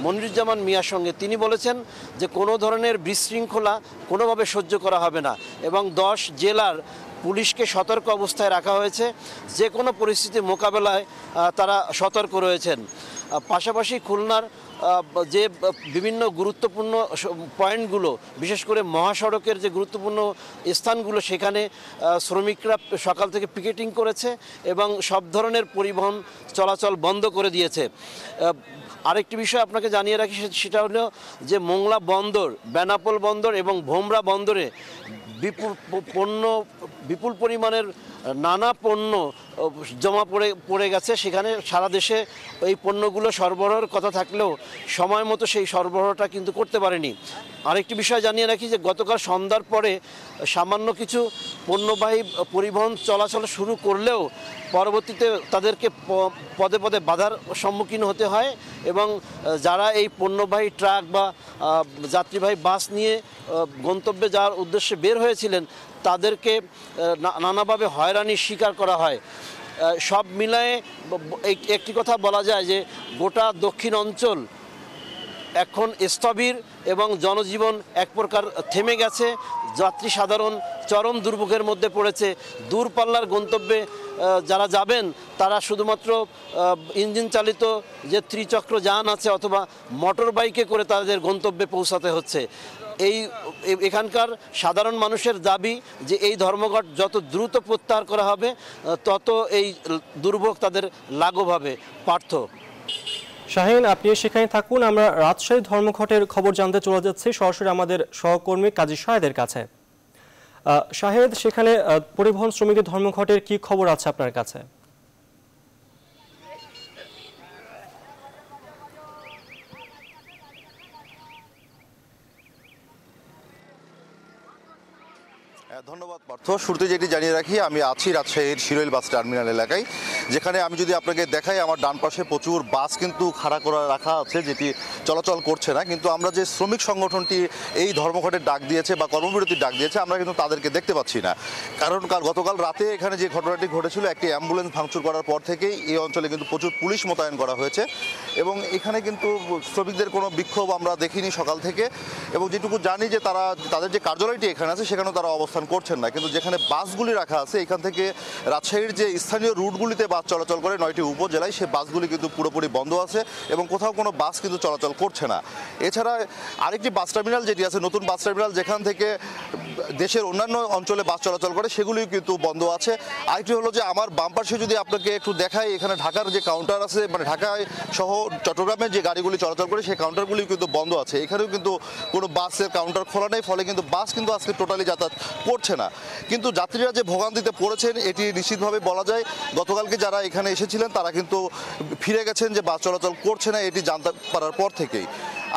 S9: মনিরুজ্জামান মিয়ার সঙ্গে। তিনি বলেছেন যে কোনো ধরনের বিশৃঙ্খলা কোনোভাবে সহ্য করা হবে না এবং 10 জেলার পুলিশকে সতর্ক অবস্থায় রাখা হয়েছে, যে কোনো পরিস্থিতি মোকাবেলায় তারা সতর্ক রয়েছেন। পাশাপাশি খুলনার যে বিভিন্ন গুরুত্বপূর্ণ পয়েন্টগুলো, বিশেষ করে মহাসড়কের যে গুরুত্বপূর্ণ স্থানগুলো, সেখানে শ্রমিকরা সকাল থেকে পিকেটিং করেছে এবং সব ধরনের পরিবহন চলাচল বন্ধ করে দিয়েছে। আরেকটি বিষয় আপনাকে জানিয়ে রাখি, সেটা হলো যে মোংলা বন্দর, বেনাপোল বন্দর এবং ভোমরা বন্দরে বিপুল পরিমাণের নানা পণ্য জমা পড়ে গেছে। সেখানে সারা দেশে এই পণ্যগুলো সরবরাহের কথা থাকলেও সময় মতো সেই সরবরাহটা কিন্তু করতে পারেনি। আরেকটি বিষয় জানিয়ে রাখি যে গতকাল সন্ধ্যার পরে সামান্য কিছু পণ্যবাহী পরিবহন চলাচল শুরু করলেও পরবর্তীতে তাদেরকে পদে পদে বাধার সম্মুখীন হতে হয় এবং যারা এই পণ্যবাহী ট্রাক বা যাত্রীবাহী বাস নিয়ে গন্তব্যে যাওয়ার উদ্দেশ্যে বের হয়েছিলেন তাদেরকে নানাভাবে হয়রানির শিকার করা হয়। সব মিলায়ে একটি কথা বলা যায় যে গোটা দক্ষিণ অঞ্চল এখন স্থবির এবং জনজীবন এক প্রকার থেমে গেছে। যাত্রী সাধারণ চরম দুর্ভোগের মধ্যে পড়েছে। দূরপাল্লার গন্তব্যে যারা যাবেন তারা শুধুমাত্র ইঞ্জিন চালিত যে ত্রিচক্র যান আছে অথবা মোটর বাইকে করে তাদের গন্তব্যে পৌঁছাতে হচ্ছে। এখানকার সাধারণ মানুষের দাবি যে এই ধর্মঘট যত দ্রুত প্রত্যাহার করা হবে তত এই দুর্ভোগ তাদের লাঘব হবে। পার্থ।
S1: শাহিন, আপনি সেখানে থাকুন। আমরা রাজশাহী ধর্মঘটের খবর জানতে চলে যাচ্ছি সরাসরি আমাদের সহকর্মী কাজী শাহেদের কাছে। শাহেদ, সেখানে পরিবহন শ্রমিকদের ধর্মঘটের কি খবর আছে আপনার কাছে?
S10: ধন্যবাদ পার্থ। শুরুতে যেটি জানিয়ে রাখি, আমি আছি রাজশাহীর শিরোইল বাস টার্মিনাল এলাকায়, যেখানে আমি যদি আপনাকে দেখাই আমার ডান পাশে প্রচুর বাস কিন্তু খাড়া করে রাখা আছে, যেটি চলাচল করছে না। কিন্তু আমরা যে শ্রমিক সংগঠনটি এই ধর্মঘটের ডাক দিয়েছে বা কর্মবিরতির ডাক দিয়েছে, আমরা কিন্তু তাদেরকে দেখতে পাচ্ছি না। কারণ গতকাল রাতে এখানে যে ঘটনাটি ঘটেছিল, একটি অ্যাম্বুলেন্স ভাঙচুর করার পর থেকেই এই অঞ্চলে কিন্তু প্রচুর পুলিশ মোতায়েন করা হয়েছে এবং এখানে কিন্তু শ্রমিকদের কোনো বিক্ষোভ আমরা দেখিনি সকাল থেকে। এবং যেটুকু জানি যে তাদের যে কার্যালয়টি এখানে আছে সেখানেও তারা অবস্থান করছেন না। কিন্তু যেখানে বাসগুলি রাখা আছে, এখান থেকে রাজশাহীর যে স্থানীয় রুটগুলিতে বাস চলাচল করে 9টি উপজেলায়, সেই বাসগুলি কিন্তু পুরোপুরি বন্ধ আছে এবং কোথাও কোনো বাস কিন্তু চলাচল করছে না। এছাড়া আরেকটি বাস টার্মিনাল যেটি আছে, নতুন বাস টার্মিনাল, যেখান থেকে দেশের অন্যান্য অঞ্চলে বাস চলাচল করে, সেগুলিও কিন্তু বন্ধ আছে। আরেকটি হলো যে আমার বাম পাশে যদি আপনাকে একটু দেখাই, এখানে ঢাকার যে কাউন্টার আছে, মানে ঢাকায় সহ চট্টগ্রামের যে গাড়িগুলি চলাচল করে সেই কাউন্টারগুলিও কিন্তু বন্ধ আছে। এখানেও কিন্তু কোনো বাসের কাউন্টার খোলা নেই, ফলে কিন্তু বাস কিন্তু আজকে টোটালি যাতায়াত করছে না। কিন্তু যাত্রীরা যে ভোগান্তিতে পড়েছেন এটি নিশ্চিতভাবে বলা যায়। গতকালকে যারা এখানে এসেছিলেন তারা কিন্তু ফিরে গেছেন যে বাস চলাচল করছে না, এটি জানতে পারার পর থেকেই।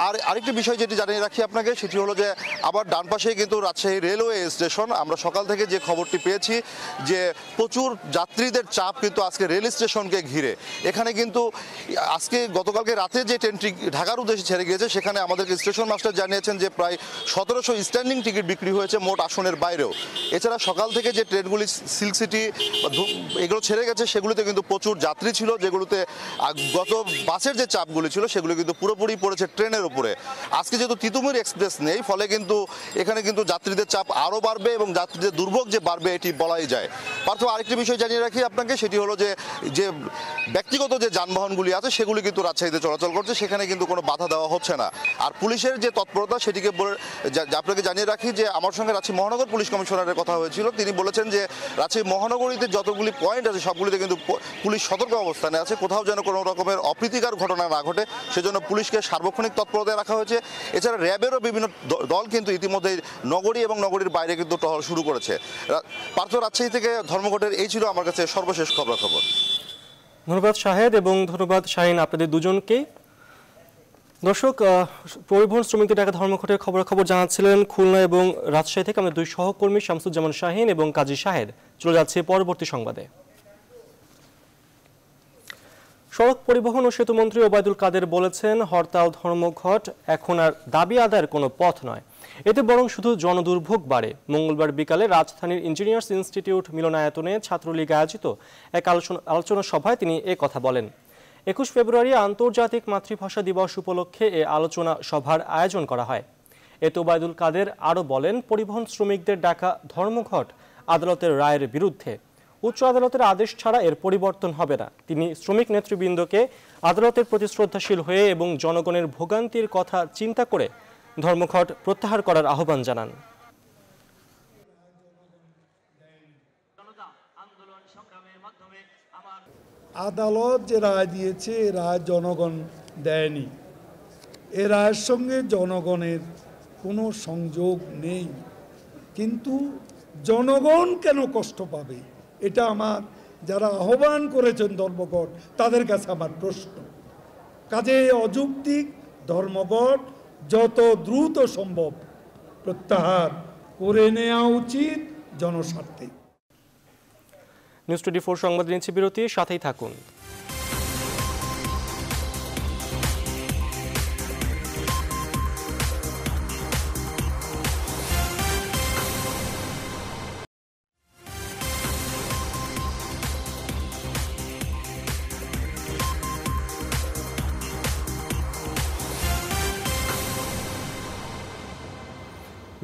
S10: আর আরেকটি বিষয় যেটি জানিয়ে রাখি আপনাকে, সেটি হলো যে আবার ডান পাশেই কিন্তু রাজশাহী রেলওয়ে স্টেশন। আমরা সকাল থেকে যে খবরটি পেয়েছি যে প্রচুর যাত্রীদের চাপ কিন্তু আজকে রেল স্টেশনকে ঘিরে। এখানে কিন্তু আজকে গতকালকে রাতে যে ট্রেনটি ঢাকার উদ্দেশ্যে ছেড়ে গিয়েছে, সেখানে আমাদেরকে স্টেশন মাস্টার জানিয়েছেন যে প্রায় 1700 স্ট্যান্ডিং টিকিট বিক্রি হয়েছে মোট আসনের বাইরেও। এছাড়া সকাল থেকে যে ট্রেনগুলি সিল্ক সিটি এগুলো ছেড়ে গেছে, সেগুলিতে কিন্তু প্রচুর যাত্রী ছিল, যেগুলোতে গত বাসের যে চাপগুলি ছিল সেগুলো কিন্তু পুরোপুরি পড়েছে ট্রেনের উপরে। আজকে যেহেতু তিতুমির এক্সপ্রেস নেই, ফলে কিন্তু এখানে কিন্তু যাত্রীদের চাপ আরও বাড়বে এবং যাত্রীদের দুর্ভোগ যে বাড়বে এটি বলাই যায়। পার্থ, আরেকটি বিষয় জানিয়ে রাখি আপনাকে, সেটি হলো যে ব্যক্তিগত যে যানবাহনগুলি আছে সেগুলি কিন্তু রাজশাহীতে চলাচল করছে, সেখানে কিন্তু কোনো বাধা দেওয়া হচ্ছে না। আর পুলিশের যে তৎপরতা সেটিকে আপনাকে জানিয়ে রাখি যে আমার সঙ্গে রাজশাহী মহানগর পুলিশ কমিশনারের কথা হয়েছিল। তিনি বলেছেন যে রাজশাহী মহানগরীতে যতগুলি পয়েন্ট আছে সবগুলিতে কিন্তু পুলিশ সতর্ক অবস্থানে আছে, কোথাও যেন কোনো রকমের অপ্রীতিকর ঘটনা না ঘটে সেজন্য পুলিশকে সার্বক্ষণিক তৎপরতায় রাখা হয়েছে। এছাড়া র্যাবেরও বিভিন্ন দল কিন্তু ইতিমধ্যে নগরী এবং নগরীর বাইরে কিন্তু টহল শুরু করেছে। পার্থ, রাজশাহী থেকে ধর্মঘটের এই ছিল আমার কাছে সর্বশেষ খবরাখবর।
S1: ধন্যবাদ শাহেদ এবং ধন্যবাদ শাহিন, আপনাদের দুজনকেই। দর্শক, পরিবহন শ্রমিকদের ডাকা ধর্মঘটের খবরাখবর জানাচ্ছিলেন খুলনা এবং রাজশাহী থেকে আমাদের দুই সহকর্মী শামসুজ্জামান শাহিন এবং কাজী শাহেদ। চলে যাচ্ছে পরবর্তী সংবাদে। সড়ক পরিবহন ও সেতুমন্ত্রী ওবায়দুল কাদের বলেছেন, হরতাল ধর্মঘট এখন আর দাবি আদায়ের কোনো পথ নয়, এতে বরং শুধু জনদুর্ভোগ বাড়ে। মঙ্গলবার বিকালে রাজধানীর ইঞ্জিনিয়ার্স ইনস্টিটিউট মিলনায়তনে ছাত্রলীগ আয়োজিত এক আলোচনা সভায় তিনি কথা বলেন। 21 ফেব্রুয়ারি আন্তর্জাতিক মাতৃভাষা দিবস উপলক্ষে এ আলোচনা সভার আয়োজন করা হয়। এতে ওবায়দুল কাদের আরও বলেন, পরিবহন শ্রমিকদের ডাকা ধর্মঘট আদালতের রায়ের বিরুদ্ধে। উচ্চ আদালতের আদেশ ছাড়া এর পরিবর্তন হবে না। তিনি শ্রমিক নেতৃবৃন্দকে আদালতের প্রতি শ্রদ্ধাশীল হয়ে এবং জনগণের ভোগান্তির কথা চিন্তা করে ধর্মঘট প্রত্যাহার করার আহ্বান জানান।
S11: আদালত যে রায় দিয়েছে এ রায় জনগণ দেয়নি, এ রায়ের সঙ্গে জনগণের কোনো সংযোগ নেই। কিন্তু জনগণ কেন কষ্ট পাবে, এটা আমার যারা আহ্বান করেছেন ধর্মঘট তাদের কাছে আমার প্রশ্ন। কাজে অযৌক্তিক ধর্মঘট যত দ্রুত সম্ভব প্রত্যাহার করে নেওয়া উচিত জনস্বার্থে।
S1: নিউজ 24 সংবাদ নিচ্ছে বিরতি, সাথেই থাকুন।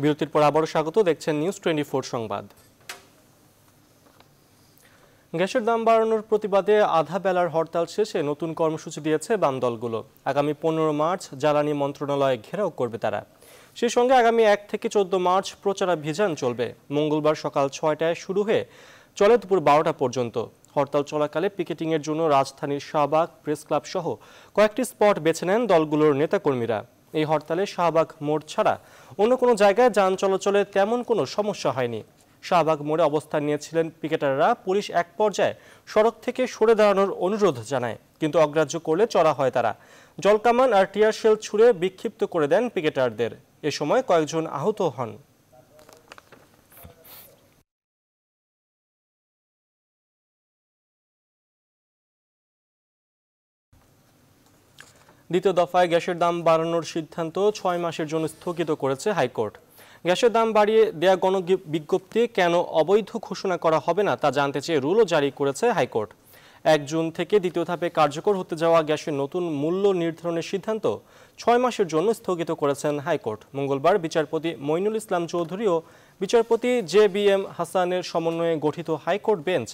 S1: বিরতির পর আবারও স্বাগত, দেখছেন নিউজ 24 সংবাদ। গ্যাসের দাম বাড়ানোর প্রতিবাদে আধা বেলার হরতাল শেষে নতুন কর্মসূচি দিয়েছে বাম দলগুলো। আগামী 15 মার্চ জ্বালানি মন্ত্রণালয় ঘেরাও করবে তারা। সেই সঙ্গে আগামী 1 থেকে 14 মার্চ প্রচারাভিযান চলবে। মঙ্গলবার সকাল 6টায় শুরু হয়ে চলে দুপুর 12টা পর্যন্ত। হরতাল চলাকালে পিকেটিংয়ের জন্য রাজধানীর শাহবাগ, প্রেস ক্লাব সহ কয়েকটি স্পট বেছে নেন দলগুলোর নেতাকর্মীরা। এই হরতালে শাহবাগ মোড় ছাড়া অন্য কোনো জায়গায় যান চলাচলে তেমন কোনো সমস্যা হয়নি। শাহবাগ মোড়ে অবস্থান নিয়েছিলেন পিকেটাররা। পুলিশ এক পর্যায়ে সড়ক থেকে সরে দাঁড়ানোর অনুরোধ জানায়, কিন্তু অগ্রাহ্য করলে চড়া হয় তারা। জলকামান আর টিয়ার শেল ছুড়ে বিক্ষিপ্ত করে দেন পিকেটারদের। এ সময় কয়েকজন আহত হন। দ্বিতীয় দফায় গ্যাসের দাম বাড়ানোর সিদ্ধান্ত 6 মাসের জন্য স্থগিত করেছে হাইকোর্ট। গ্যাসের দাম বাড়িয়ে দেয়া গণবিজ্ঞপ্তি কেন অবৈধ ঘোষণা করা হবে না তা জানতে চেয়ে রুলও জারি করেছে হাইকোর্ট। 1 জুন থেকে দ্বিতীয় ধাপে কার্যকর হতে যাওয়া গ্যাসের নতুন মূল্য নির্ধারণের সিদ্ধান্ত 6 মাসের জন্য স্থগিত করেছেন হাইকোর্ট। মঙ্গলবার বিচারপতি মইনুল ইসলাম চৌধুরী ও বিচারপতি JBM হাসানের সমন্বয়ে গঠিত হাইকোর্ট বেঞ্চ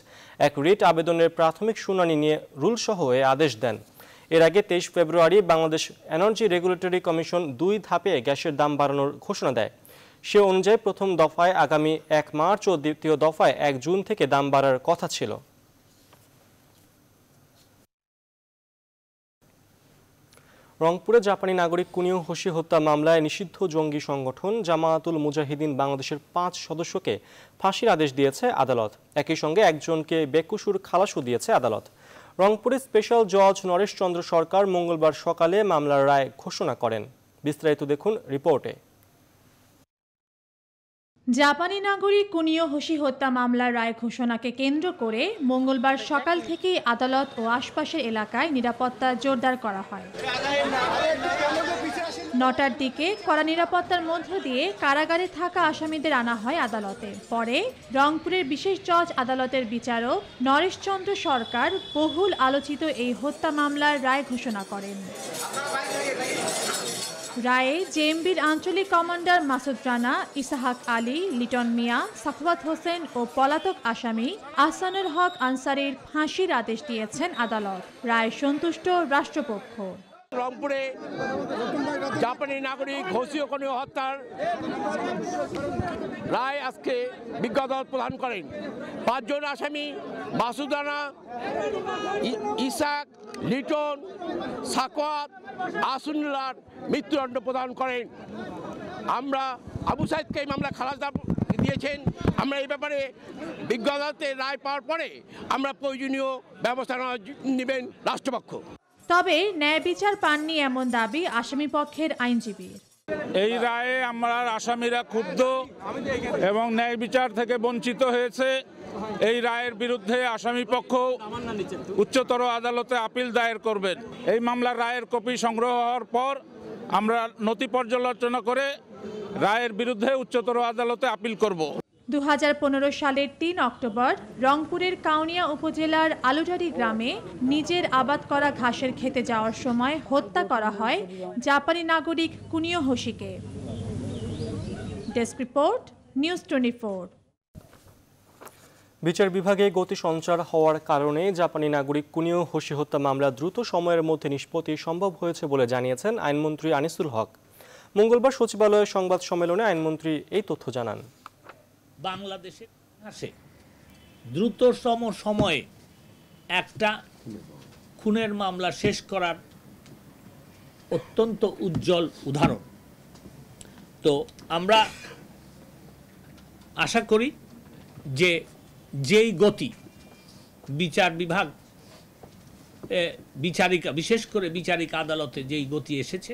S1: এক রিট আবেদনের প্রাথমিক শুনানি নিয়ে রুলসহ এ আদেশ দেন। এর আগে 23 ফেব্রুয়ারি বাংলাদেশ এনার্জি রেগুলেটরি কমিশন 2 ধাপে গ্যাসের দাম বাড়ানোর ঘোষণা দেয়। সে অনুযায়ী প্রথম দফায় আগামী 1 মার্চ ও দ্বিতীয় দফায় 1 জুন থেকে দাম বাড়ার কথা ছিল। রংপুরে জাপানি নাগরিক কুনিও হোশি হত্যা মামলায় নিষিদ্ধ জঙ্গি সংগঠন জামায়াতুল মুজাহিদিন বাংলাদেশের 5 সদস্যকে ফাঁসির আদেশ দিয়েছে আদালত। একই সঙ্গে একজনকে বেকসুর খালাসও দিয়েছে আদালত। রংপুরের স্পেশাল জজ নরেশ চন্দ্র সরকার মঙ্গলবার সকালে মামলার রায় ঘোষণা করেন। বিস্তারিত দেখুন রিপোর্টে।
S12: জাপানি নাগরিক কুনিও হোশি হত্যা মামলার রায় ঘোষণাকে কেন্দ্র করে মঙ্গলবার সকাল থেকেই আদালত ও আশপাশের এলাকায় নিরাপত্তা জোরদার করা হয়। 9টার দিকে কড়া নিরাপত্তার মধ্য দিয়ে কারাগারে থাকা আসামিদের আনা হয় আদালতে। পরে রংপুরের বিশেষ জজ আদালতের বিচারক নরেশ চন্দ্র সরকার বহুল আলোচিত এই হত্যা মামলার রায় ঘোষণা করেন। রায়ে জেএমবির আঞ্চলিক কমান্ডার মাসুদ রানা, ইসাহাক আলী, লিটন মিয়া, সাফওয়াত হোসেন ও পলাতক আসামি আহসানুল হক আনসারীর ফাঁসির আদেশ দিয়েছেন আদালত। রায় সন্তুষ্ট রাষ্ট্রপক্ষ।
S13: রংপুরে জাপানি নাগরিক হোশি কুনিও হত্যার রায় আজকে বিজ্ঞ আদালত প্রদান করেন। 5 জন আসামি মাসুদ রানা, ইসাক, লিটন, সাকওয়াত, আসুনুল্লাহর মৃত্যুদণ্ড প্রদান করেন। আমরা আবু সাইদকে এই মামলা খালাস দিয়েছেন। আমরা এই ব্যাপারে বিজ্ঞ আদালতের রায় পাওয়ার পরে আমরা প্রয়োজনীয় ব্যবস্থা নেবেন রাষ্ট্রপক্ষ।
S12: তবে ন্যায় বিচার পাননি এমন দাবি আসামি পক্ষের আইনজীবীর।
S14: এই রায়ে আমরা আসামিরা ক্ষুব্ধ এবং ন্যায় বিচার থেকে বঞ্চিত হয়েছে। এই রায়ের বিরুদ্ধে আসামিপক্ষ উচ্চতর আদালতে আপিল দায়ের করবেন। এই মামলার রায়ের কপি সংগ্রহ হওয়ার পর আমরা নথি পর্যালোচনা করে রায়ের বিরুদ্ধে উচ্চতর আদালতে আপিল করব।
S12: 2015 সালের 3 অক্টোবর রংপুরের কাউনিয়া উপজেলার আলুডারি গ্রামে নিজের আবাদ করা ঘাসের খেতে যাওয়ার সময় হত্যা করা হয় জাপানি নাগরিক কুনিও হোশিকে। Desk report, news 24।
S1: বিচার বিভাগে গতি সঞ্চার হওয়ার কারণে জাপানি নাগরিক কুনিও হোশি হত্যা মামলা দ্রুত সময়ের মধ্যে নিষ্পত্তি সম্ভব হয়েছে বলে জানিয়েছেন আইনমন্ত্রী আনিসুল হক। মঙ্গলবার সচিবালয়ের সংবাদ সম্মেলনে আইনমন্ত্রী এই তথ্য জানান।
S15: বাংলাদেশের ইতিহাসে দ্রুততম সময়ে একটা খুনের মামলা শেষ করার অত্যন্ত উজ্জ্বল উদাহরণ। তো আমরা আশা করি যে যেই গতি বিচার বিভাগ বিচারিকা, বিশেষ করে বিচারিক আদালতে যেই গতি এসেছে,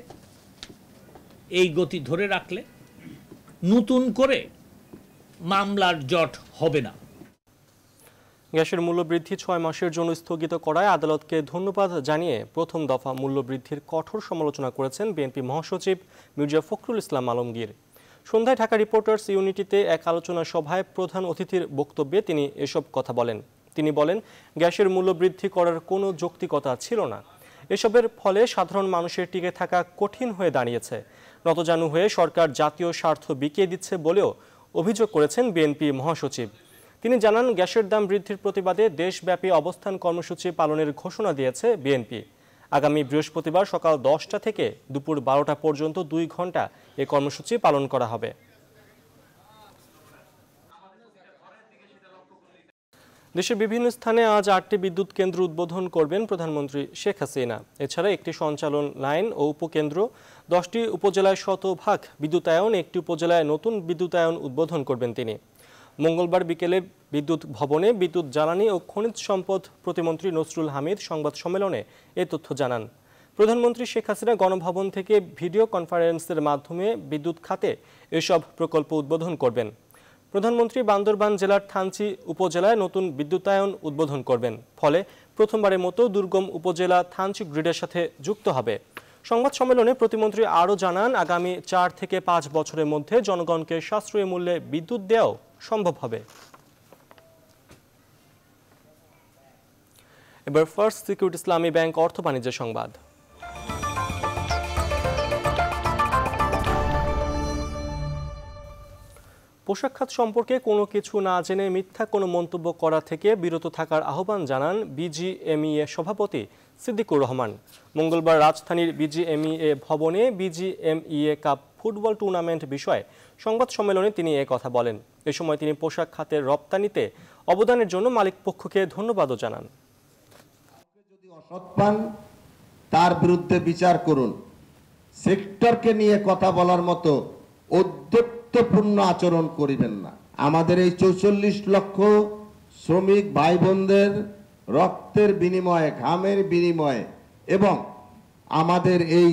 S15: এই গতি ধরে রাখলে নতুন করে মামলার জট হবে না।
S1: গ্যাসের মূল্যবৃদ্ধি 6 মাসের জন্য স্থগিত করায় আদালতকে ধন্যবাদ জানিয়ে প্রথম দফা মূল্যবৃদ্ধির কঠোর সমালোচনা করেছেন বিএনপি মহাসচিব মির্জা ফখরুল ইসলাম আলমগীর। সন্ধ্যায় ঢাকা রিপোর্টার্স ইউনিটিতে এক আলোচনা সভায় প্রধান অতিথির বক্তব্যে তিনি এসব কথা বলেন। তিনি বলেন, গ্যাসের মূল্য বৃদ্ধি করার কোনো যৌক্তিকতা ছিল না। এসবের ফলে সাধারণ মানুষের টিকে থাকা কঠিন হয়ে দাঁড়িয়েছে। নতজানু হয়ে সরকার জাতীয় স্বার্থ বিকিয়ে দিচ্ছে বলেও অভিযোগ করেছেন বিএনপি মহাসচিব। তিনি জানান, গ্যাসের দাম বৃদ্ধির প্রতিবাদে দেশব্যাপী অবস্থান কর্মসূচি পালনের ঘোষণা দিয়েছে বিএনপি। আগামী বৃহস্পতিবার সকাল 10টা থেকে দুপুর 12টা পর্যন্ত 2 ঘন্টা এই কর্মসূচি পালন করা হবে। দেশের বিভিন্ন স্থানে আজ 8টি বিদ্যুৎ কেন্দ্র উদ্বোধন করবেন প্রধানমন্ত্রী শেখ হাসিনা। এছাড়া একটি সঞ্চালন লাইন ও উপকেন্দ্র, 10টি উপজেলায় শতভাগ বিদ্যুতায়ন, একটি উপজেলায় নতুন বিদ্যুতায়ন উদ্বোধন করবেন তিনি। মঙ্গলবার বিকেলে বিদ্যুৎ ভবনে বিদ্যুৎ, জ্বালানি ও খনিজ সম্পদ প্রতিমন্ত্রী নসরুল হামিদ সংবাদ সম্মেলনে এ তথ্য জানান। প্রধানমন্ত্রী শেখ হাসিনা গণভবন থেকে ভিডিও কনফারেন্সের মাধ্যমে বিদ্যুৎ খাতে এসব প্রকল্প উদ্বোধন করবেন। প্রধানমন্ত্রী বান্দরবান জেলার থানচি উপজেলায় নতুন বিদ্যুতায়ন উদ্বোধন করবেন। ফলে প্রথমবারের মতো দুর্গম উপজেলা থানচি গ্রিডের সাথে যুক্ত হবে। সংবাদ সম্মেলনে প্রতিমন্ত্রী আরও জানান, আগামী 4 থেকে 5 বছরের মধ্যে জনগণকে সাশ্রয়ী মূল্যে বিদ্যুৎ দেওয়াও সম্ভব হবে। এবার ফার্স্ট সিকিউরিটি ইসলামী ব্যাংক অর্থ বাণিজ্যের সংবাদ। পোশাক খাত সম্পর্কে কোনো কিছু না জেনে মিথ্যা কোনো মন্তব্য করা থেকে বিরত থাকার আহ্বান জানান বিজিএমইএ সভাপতি সিদ্দিকুর রহমান। মঙ্গলবার রাজধানীর বিজিএমইএ ভবনে বিজিএমইএ কাপ ফুটবল টুর্নামেন্ট বিষয়ে সংবাদ সম্মেলনে তিনি কথা বলেন। এ সময় তিনি পোশাক খাতের রপ্তানিতে অবদানের জন্য মালিক পক্ষকে ধন্যবাদও জানান।
S16: যদি অসৎ পান তার বিরুদ্ধে বিচার করুন। সেক্টরকে নিয়ে কথা বলার মতো ঔদ্ধত্যপূর্ণ আচরণ করিবেন না। আমাদের এই 44 লক্ষ শ্রমিক ভাই বোনদের রক্তের বিনিময়ে, ঘামের বিনিময়ে এবং আমাদের এই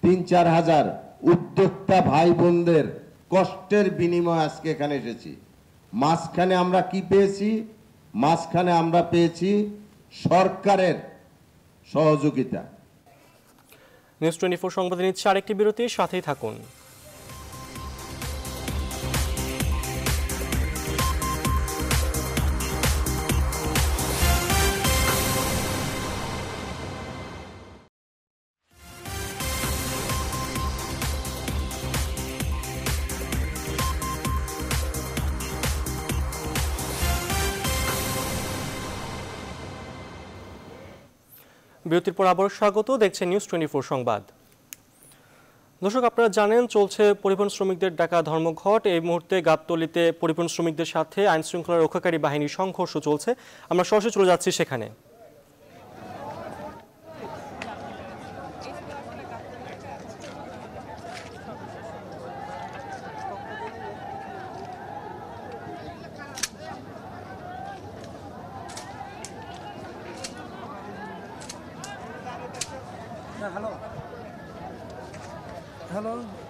S16: 3-4 হাজার উদ্যোক্তা ভাই বোনদের কষ্টের বিনিময়ে আজকে এখানে এসেছি। মাঝখানে আমরা কি পেয়েছি? মাঝখানে আমরা পেয়েছি সরকারের সহযোগিতা।
S1: নিউজ 24 সংবাদে নিচ্ছে আরেকটি বিরতি, সাথেই থাকুন। বিরতির পর আবার স্বাগত, দেখছেন নিউজ 24 সংবাদ। দর্শক, আপনারা জানেন চলছে পরিবহন শ্রমিকদের ডাকা ধর্মঘট। এই মুহূর্তে গাবতলীতে পরিবহন শ্রমিকদের সাথে আইন শৃঙ্খলা রক্ষাকারী বাহিনীর সংঘর্ষ চলছে। আমরা সরাসরি চলে যাচ্ছি সেখানে।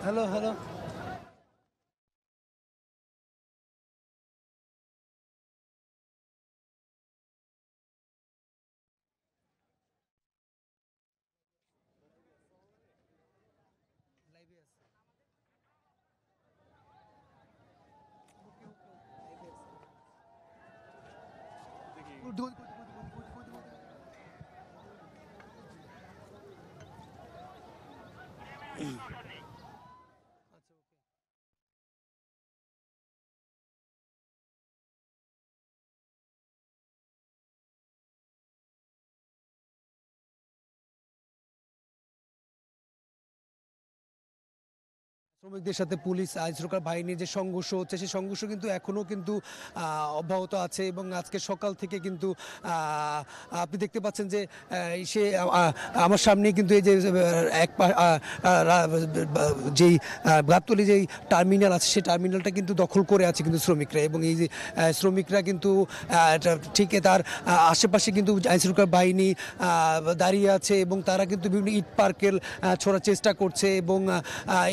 S3: হ্যালো শ্রমিকদের সাথে পুলিশ আইন শৃঙ্খলা বাহিনীর যে সংঘর্ষ হচ্ছে সেই সংঘর্ষ কিন্তু এখনও কিন্তু অব্যাহত আছে এবং আজকে সকাল থেকে কিন্তু আপনি দেখতে পাচ্ছেন যে সে আমার সামনে কিন্তু এই যে যেই গাবতলী যেই টার্মিনাল আছে সেই টার্মিনালটা কিন্তু দখল করে আছে কিন্তু শ্রমিকরা এবং এই যে শ্রমিকরা কিন্তু ঠিক তার আশেপাশে কিন্তু আইন শৃঙ্খলা বাহিনী দাঁড়িয়ে আছে এবং তারা কিন্তু বিভিন্ন ইট পার্কেল ছোড়ার চেষ্টা করছে এবং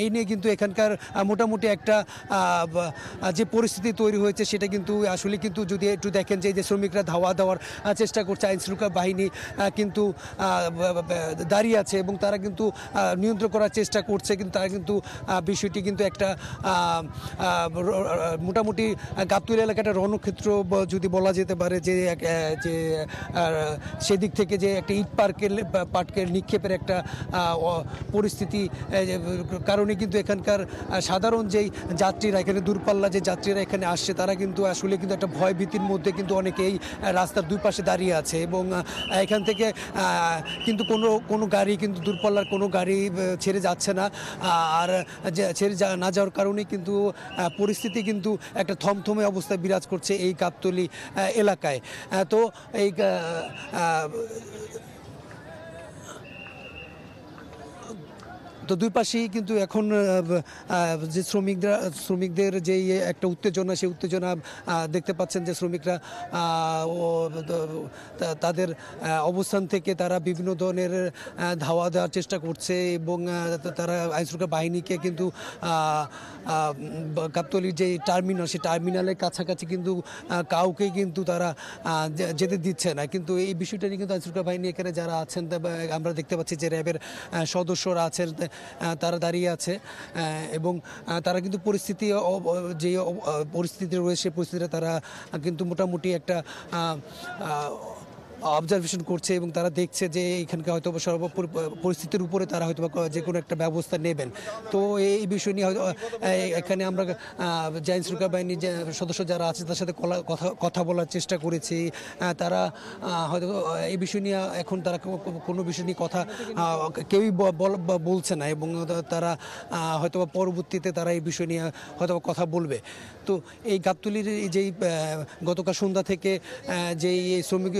S3: এই নিয়ে কিন্তু এখানকার মোটামুটি একটা যে পরিস্থিতি তৈরি হয়েছে সেটা কিন্তু আসলে কিন্তু যদি একটু দেখেন যে শ্রমিকরা ধাওয়া দেওয়ার চেষ্টা করছে আইন শৃঙ্খলা বাহিনী কিন্তু দাঁড়িয়ে আছে এবং তারা কিন্তু নিয়ন্ত্রণ করার চেষ্টা করছে কিন্তু তারা কিন্তু বিষয়টি কিন্তু একটা মোটামুটি গাবতলী এলাকাটা রণক্ষেত্র যদি বলা যেতে পারে যে সেদিক থেকে যে একটা ইট পাটকেল নিক্ষেপের একটা পরিস্থিতি কারণে কিন্তু এখানকার সাধারণ যেই যাত্রীরা এখানে দূরপাল্লা যে যাত্রীরা এখানে আসছে তারা কিন্তু আসলে কিন্তু একটা ভয় ভীতির মধ্যে কিন্তু অনেকেই রাস্তার দুই পাশে দাঁড়িয়ে আছে এবং এখান থেকে কিন্তু কোনো গাড়ি কিন্তু দূরপাল্লার কোনো গাড়ি ছেড়ে যাচ্ছে না আর ছেড়ে না যাওয়ার কারণে কিন্তু পরিস্থিতি কিন্তু একটা থমথমে অবস্থায় বিরাজ করছে এই গাবতলী এলাকায় তো এই তো দুই পাশেই কিন্তু এখন যে শ্রমিকদের যে একটা উত্তেজনা সেই উত্তেজনা দেখতে পাচ্ছেন যে শ্রমিকরা তাদের অবস্থান থেকে তারা বিভিন্ন ধরনের ধাওয়া দেওয়ার চেষ্টা করছে এবং তারা আইনশৃঙ্খলা বাহিনীকে কিন্তু গাবতলীর যে টার্মিনাল সেই টার্মিনালের কাছাকাছি কিন্তু কাউকেই কিন্তু তারা যেতে দিচ্ছে না কিন্তু এই বিষয়টা নিয়ে কিন্তু আইনশৃঙ্খলা বাহিনী এখানে যারা আছেন আমরা দেখতে পাচ্ছি যে র্যাবের সদস্যরা আছেন তারা দাঁড়িয়ে আছে এবং তারা কিন্তু যে পরিস্থিতি রয়েছে সেই পরিস্থিতিটা তারা কিন্তু মোটামুটি একটা অবজারভেশন করছে এবং তারা দেখছে যে এখানকার হয়তো পরিস্থিতির উপরে তারা হয়তো যে কোনো একটা ব্যবস্থা নেবেন তো এই বিষয় নিয়ে হয়তো এখানে আমরা যে আইন শৃঙ্খলা বাহিনীর যে সদস্য যারা আছে তার সাথে কথা বলার চেষ্টা করেছি তারা হয়তো এই বিষয় নিয়ে এখন তারা কোনো বিষয় নিয়ে কথা কেউই বলছে না এবং তারা হয়তো পরবর্তীতে তারা এই বিষয় নিয়ে হয়তো কথা বলবে তো এই গাবতলীর যেই গতকাল সন্ধ্যা থেকে যেই শ্রমিক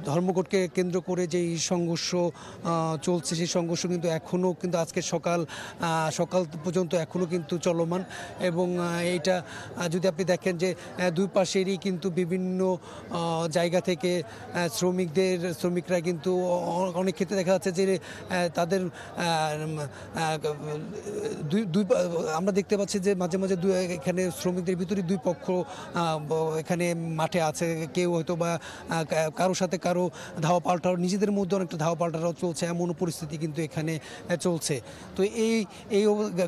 S3: ধর্মঘটকে কেন্দ্র করে যেই সংঘর্ষ চলছে সেই সংঘর্ষ কিন্তু এখনও কিন্তু আজকে সকাল পর্যন্ত এখনও কিন্তু চলমান এবং এইটা যদি আপনি দেখেন যে দুই পাশেরই কিন্তু বিভিন্ন জায়গা থেকে শ্রমিকরা কিন্তু অনেক ক্ষেত্রে দেখা যাচ্ছে যে তাদের আমরা দেখতে পাচ্ছি যে মাঝে মাঝে এখানে শ্রমিকদের ভিতরে দুই পক্ষ এখানে মাঠে আছে কেউ হয়তো বা কারো সাথে কারো ধাওয়া পাল্টাও নিজেদের মধ্যে অনেকটা ধাওয়া পাল্টাও চলছে এমন পরিস্থিতি কিন্তু এখানে চলছে তো এই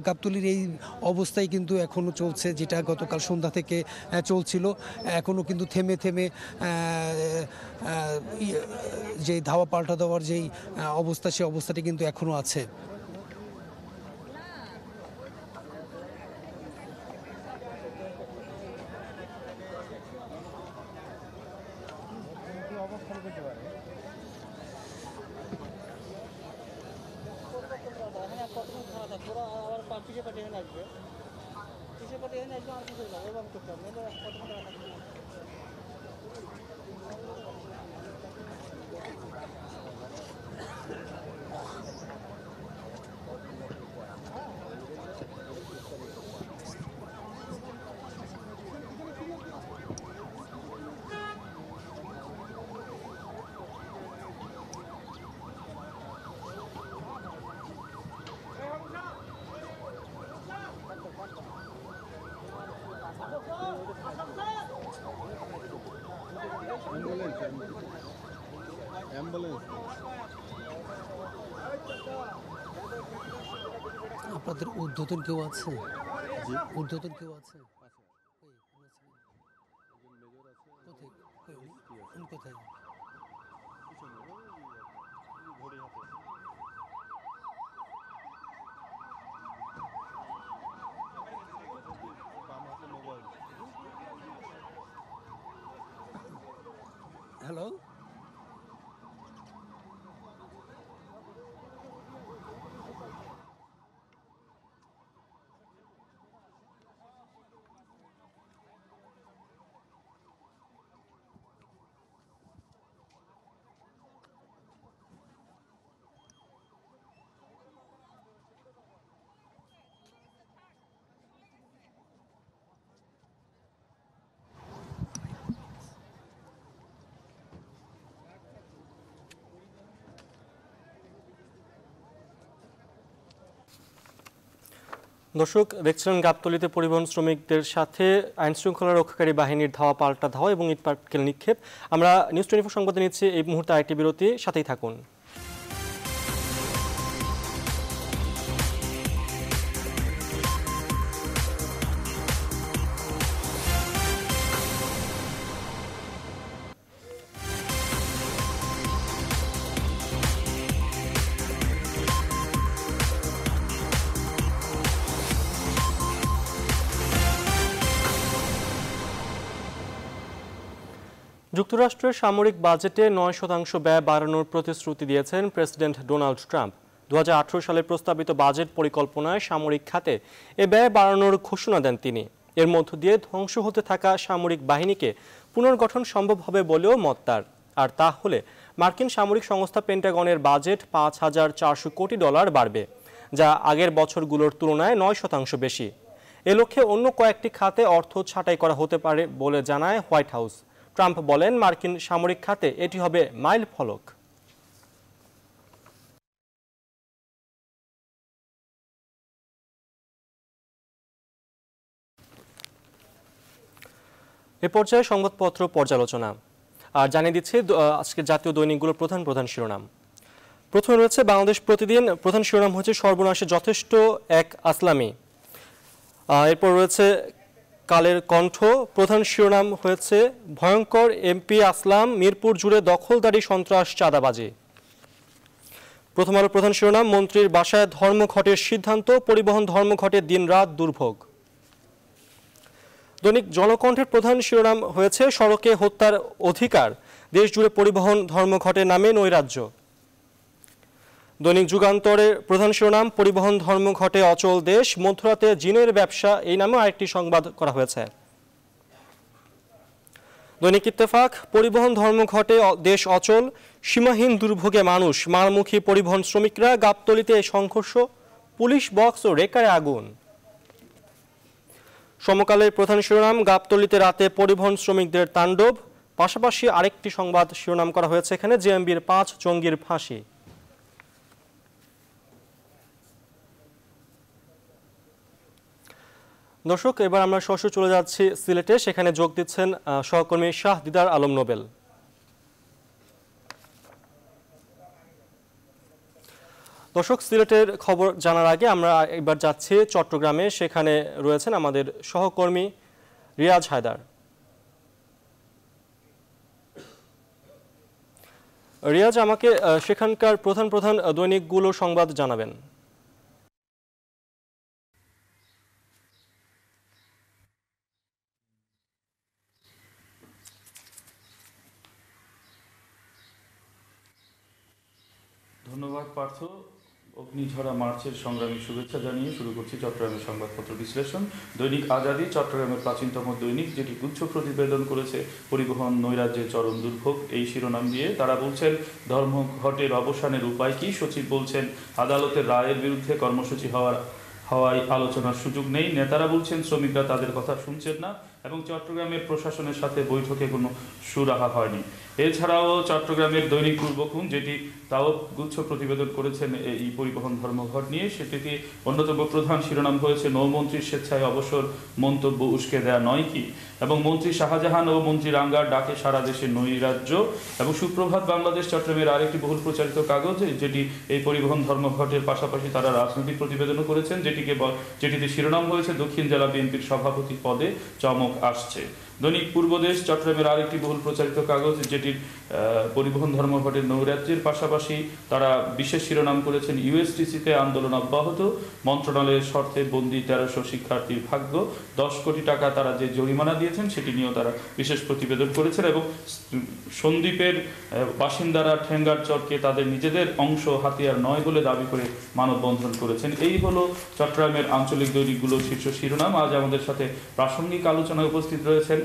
S3: গাবতলীর এই অবস্থায় কিন্তু এখনও চলছে যেটা গতকাল সন্ধ্যা থেকে চলছিল এখনও কিন্তু থেমে যে ধাওয়া পাল্টা দেওয়ার যেই অবস্থা সেই অবস্থাটি কিন্তু এখনও আছে আপনাদের ঊর্ধ্বতন কেউ আছে? হ্যালো,
S1: দর্শক দেখছিলেন গাবতলীতে পরিবহন শ্রমিকদের সাথে আইন শৃঙ্খলা রক্ষাকারী বাহিনীর ধাওয়া পাল্টা ধাওয়া এবং ইট পাটকেল নিক্ষেপ। আমরা নিউজ 24 সংবাদে নিচ্ছি এই মুহূর্তে আরেকটি বিরতি, সাথেই থাকুন। যুক্তরাষ্ট্রের সামরিক বাজেটে 9% ব্যয় বাড়ানোর প্রতিশ্রুতি দিয়েছেন প্রেসিডেন্ট ডোনাল্ড ট্রাম্প। 2018 সালের প্রস্তাবিত বাজেট পরিকল্পনায় সামরিক খাতে এ ব্যয় বাড়ানোর ঘোষণা দেন তিনি। এর মধ্য দিয়ে ধ্বংস হতে থাকা সামরিক বাহিনীকে পুনর্গঠন সম্ভব হবে বলেও মত তার। আর তা হলে মার্কিন সামরিক সংস্থা পেন্টাগনের বাজেট $5,400 কোটি বাড়বে, যা আগের বছরগুলোর তুলনায় 9% বেশি। এ লক্ষ্যে অন্য কয়েকটি খাতে অর্থ ছাঁটাই করা হতে পারে বলে জানায় হোয়াইট হাউস। ট্রাম্প বলেন, মার্কিন সামরিক খাতে এটি হবে মাইল ফলক। এ পর্যায়ে সংবাদপত্র পর্যালোচনা আর জানিয়ে দিচ্ছি আজকে জাতীয় দৈনিকগুলোর প্রধান প্রধান শিরোনাম। প্রথমে রয়েছে বাংলাদেশ প্রতিদিন, প্রধান শিরোনাম হচ্ছে সর্বনাশে যথেষ্ট এক আসলামি। এরপর রয়েছে কালের কণ্ঠ, প্রধান শিরোনাম হয়েছে ভয়ঙ্কর এমপি আসলাম, মিরপুর জুড়ে দখলদারি সন্ত্রাস চাঁদাবাজি। প্রথম আলো প্রধান শিরোনাম, মন্ত্রীর বাসায় ধর্মঘটের সিদ্ধান্ত, পরিবহন ধর্মঘটে দিনরাত দুর্ভোগ। দৈনিক জনকণ্ঠের প্রধান শিরোনাম হয়েছে সড়কে হত্যার অধিকার, দেশ জুড়ে পরিবহন ধর্মঘটে নামে নৈরাজ্য। দৈনিক যুগান্তরের প্রধান শিরোনাম, পরিবহন ধর্মঘটে অচল দেশ, মধ্যরাতে জিনের ব্যবসা, এই নামেও আরেকটি সংবাদ করা হয়েছে। দৈনিক ইত্তেফাক, পরিবহন ধর্মঘটে দেশ অচল, সীমাহীন দুর্ভোগে মানুষ, মালমুখী পরিবহন শ্রমিকরা, গাবতলীতে সংঘর্ষ, পুলিশ বক্স ও রেকারে আগুন। সমকালের প্রধান শিরোনাম, গাবতলীতে রাতে পরিবহন শ্রমিকদের তাণ্ডব, পাশাপাশি আরেকটি সংবাদ শিরোনাম করা হয়েছে এখানে, জেএমবির 5 জঙ্গির ফাঁসি। দর্শক, এবার আমরা সরাসরি চলে যাচ্ছি সিলেটে, সেখানে যোগ দিচ্ছেন সহকর্মী শাহ দিদার আলম নোবেল। দর্শক, সিলেটের খবর জানার আগে আমরা এবার যাচ্ছি চট্টগ্রামে, সেখানে রয়েছেন আমাদের সহকর্মী রিয়াজ হায়দার। রিয়াজ, আমাকে সেখানকার প্রধান প্রধান দৈনিকগুলো সংবাদ জানাবেন।
S17: ধন্যবাদ পার্থ। অগ্নিঝরা মার্চের সংগ্রামী শুভেচ্ছা জানিয়ে শুরু করছি চট্টগ্রামের সংবাদপত্র বিশ্লেষণ। দৈনিক আজাদী চট্টগ্রামের প্রাচীনতম দৈনিক, যেটি গুচ্ছ প্রতিবেদন করেছে পরিবহন নৈরাজ্যের চরম দুর্ভোগ, এই শিরোনাম দিয়ে তারা বলছেন ধর্মঘটের অবসানের উপায় কি। সচিব বলছেন আদালতের রায়ের বিরুদ্ধে কর্মসূচি হওয়ায় আলোচনার সুযোগ নেই। নেতারা বলছেন শ্রমিকরা তাদের কথা শুনছেন না এবং চট্টগ্রামের প্রশাসনের সাথে বৈঠকে কোনো সুরাহা হয়নি। এছাড়াও চট্টগ্রামের দৈনিক পূর্বক্ষণ, যেটি তাও গুচ্ছ প্রতিবেদন করেছেন এই পরিবহন ধর্মঘট নিয়ে, সেটিতে অন্যতম প্রধান শিরোনাম হয়েছে নৌমন্ত্রীর স্বেচ্ছায় অবসর, মন্তব্য উস্কে দেয়া নয় কি, এবং মন্ত্রী শাহজাহান ও মন্ত্রী রাঙ্গার ডাকে সারা দেশে নৈরাজ্য। এবং সুপ্রভাত বাংলাদেশ চট্টগ্রামের আরেকটি বহুল প্রচারিত কাগজ, যেটি এই পরিবহন ধর্মঘটের পাশাপাশি তারা রাজনৈতিক প্রতিবেদনও করেছেন, যেটিতে শিরোনাম হয়েছে দক্ষিণ জেলা বিএনপির সভাপতি পদে চমক আসছে। দৈনিক পূর্বদেশ চট্টগ্রামের আরেকটি বহুল প্রচারিত কাগজ, যেটির পরিবহন ধর্মঘটের নৈরাজ্যের পাশাপাশি তারা বিশেষ শিরোনাম করেছেন ইউএসটিসিতে আন্দোলন অব্যাহত, মন্ত্রণালয়ের শর্তে বন্দী 1300 শিক্ষার্থীর ভাগ্য, 10 কোটি টাকা তারা যে জরিমানা দিয়েছেন সেটি নিয়েও তারা বিশেষ প্রতিবেদন করেছেন এবং সন্দ্বীপের বাসিন্দারা ঠেঙ্গারচরকে তাদের নিজেদের অংশ হাতিয়ার নয় বলে দাবি করে মানববন্ধন করেছেন। এই হলো চট্টগ্রামের আঞ্চলিক দৈনিকগুলোর শীর্ষ শিরোনাম। আজ আমাদের সাথে প্রাসঙ্গিক আলোচনায় উপস্থিত রয়েছেন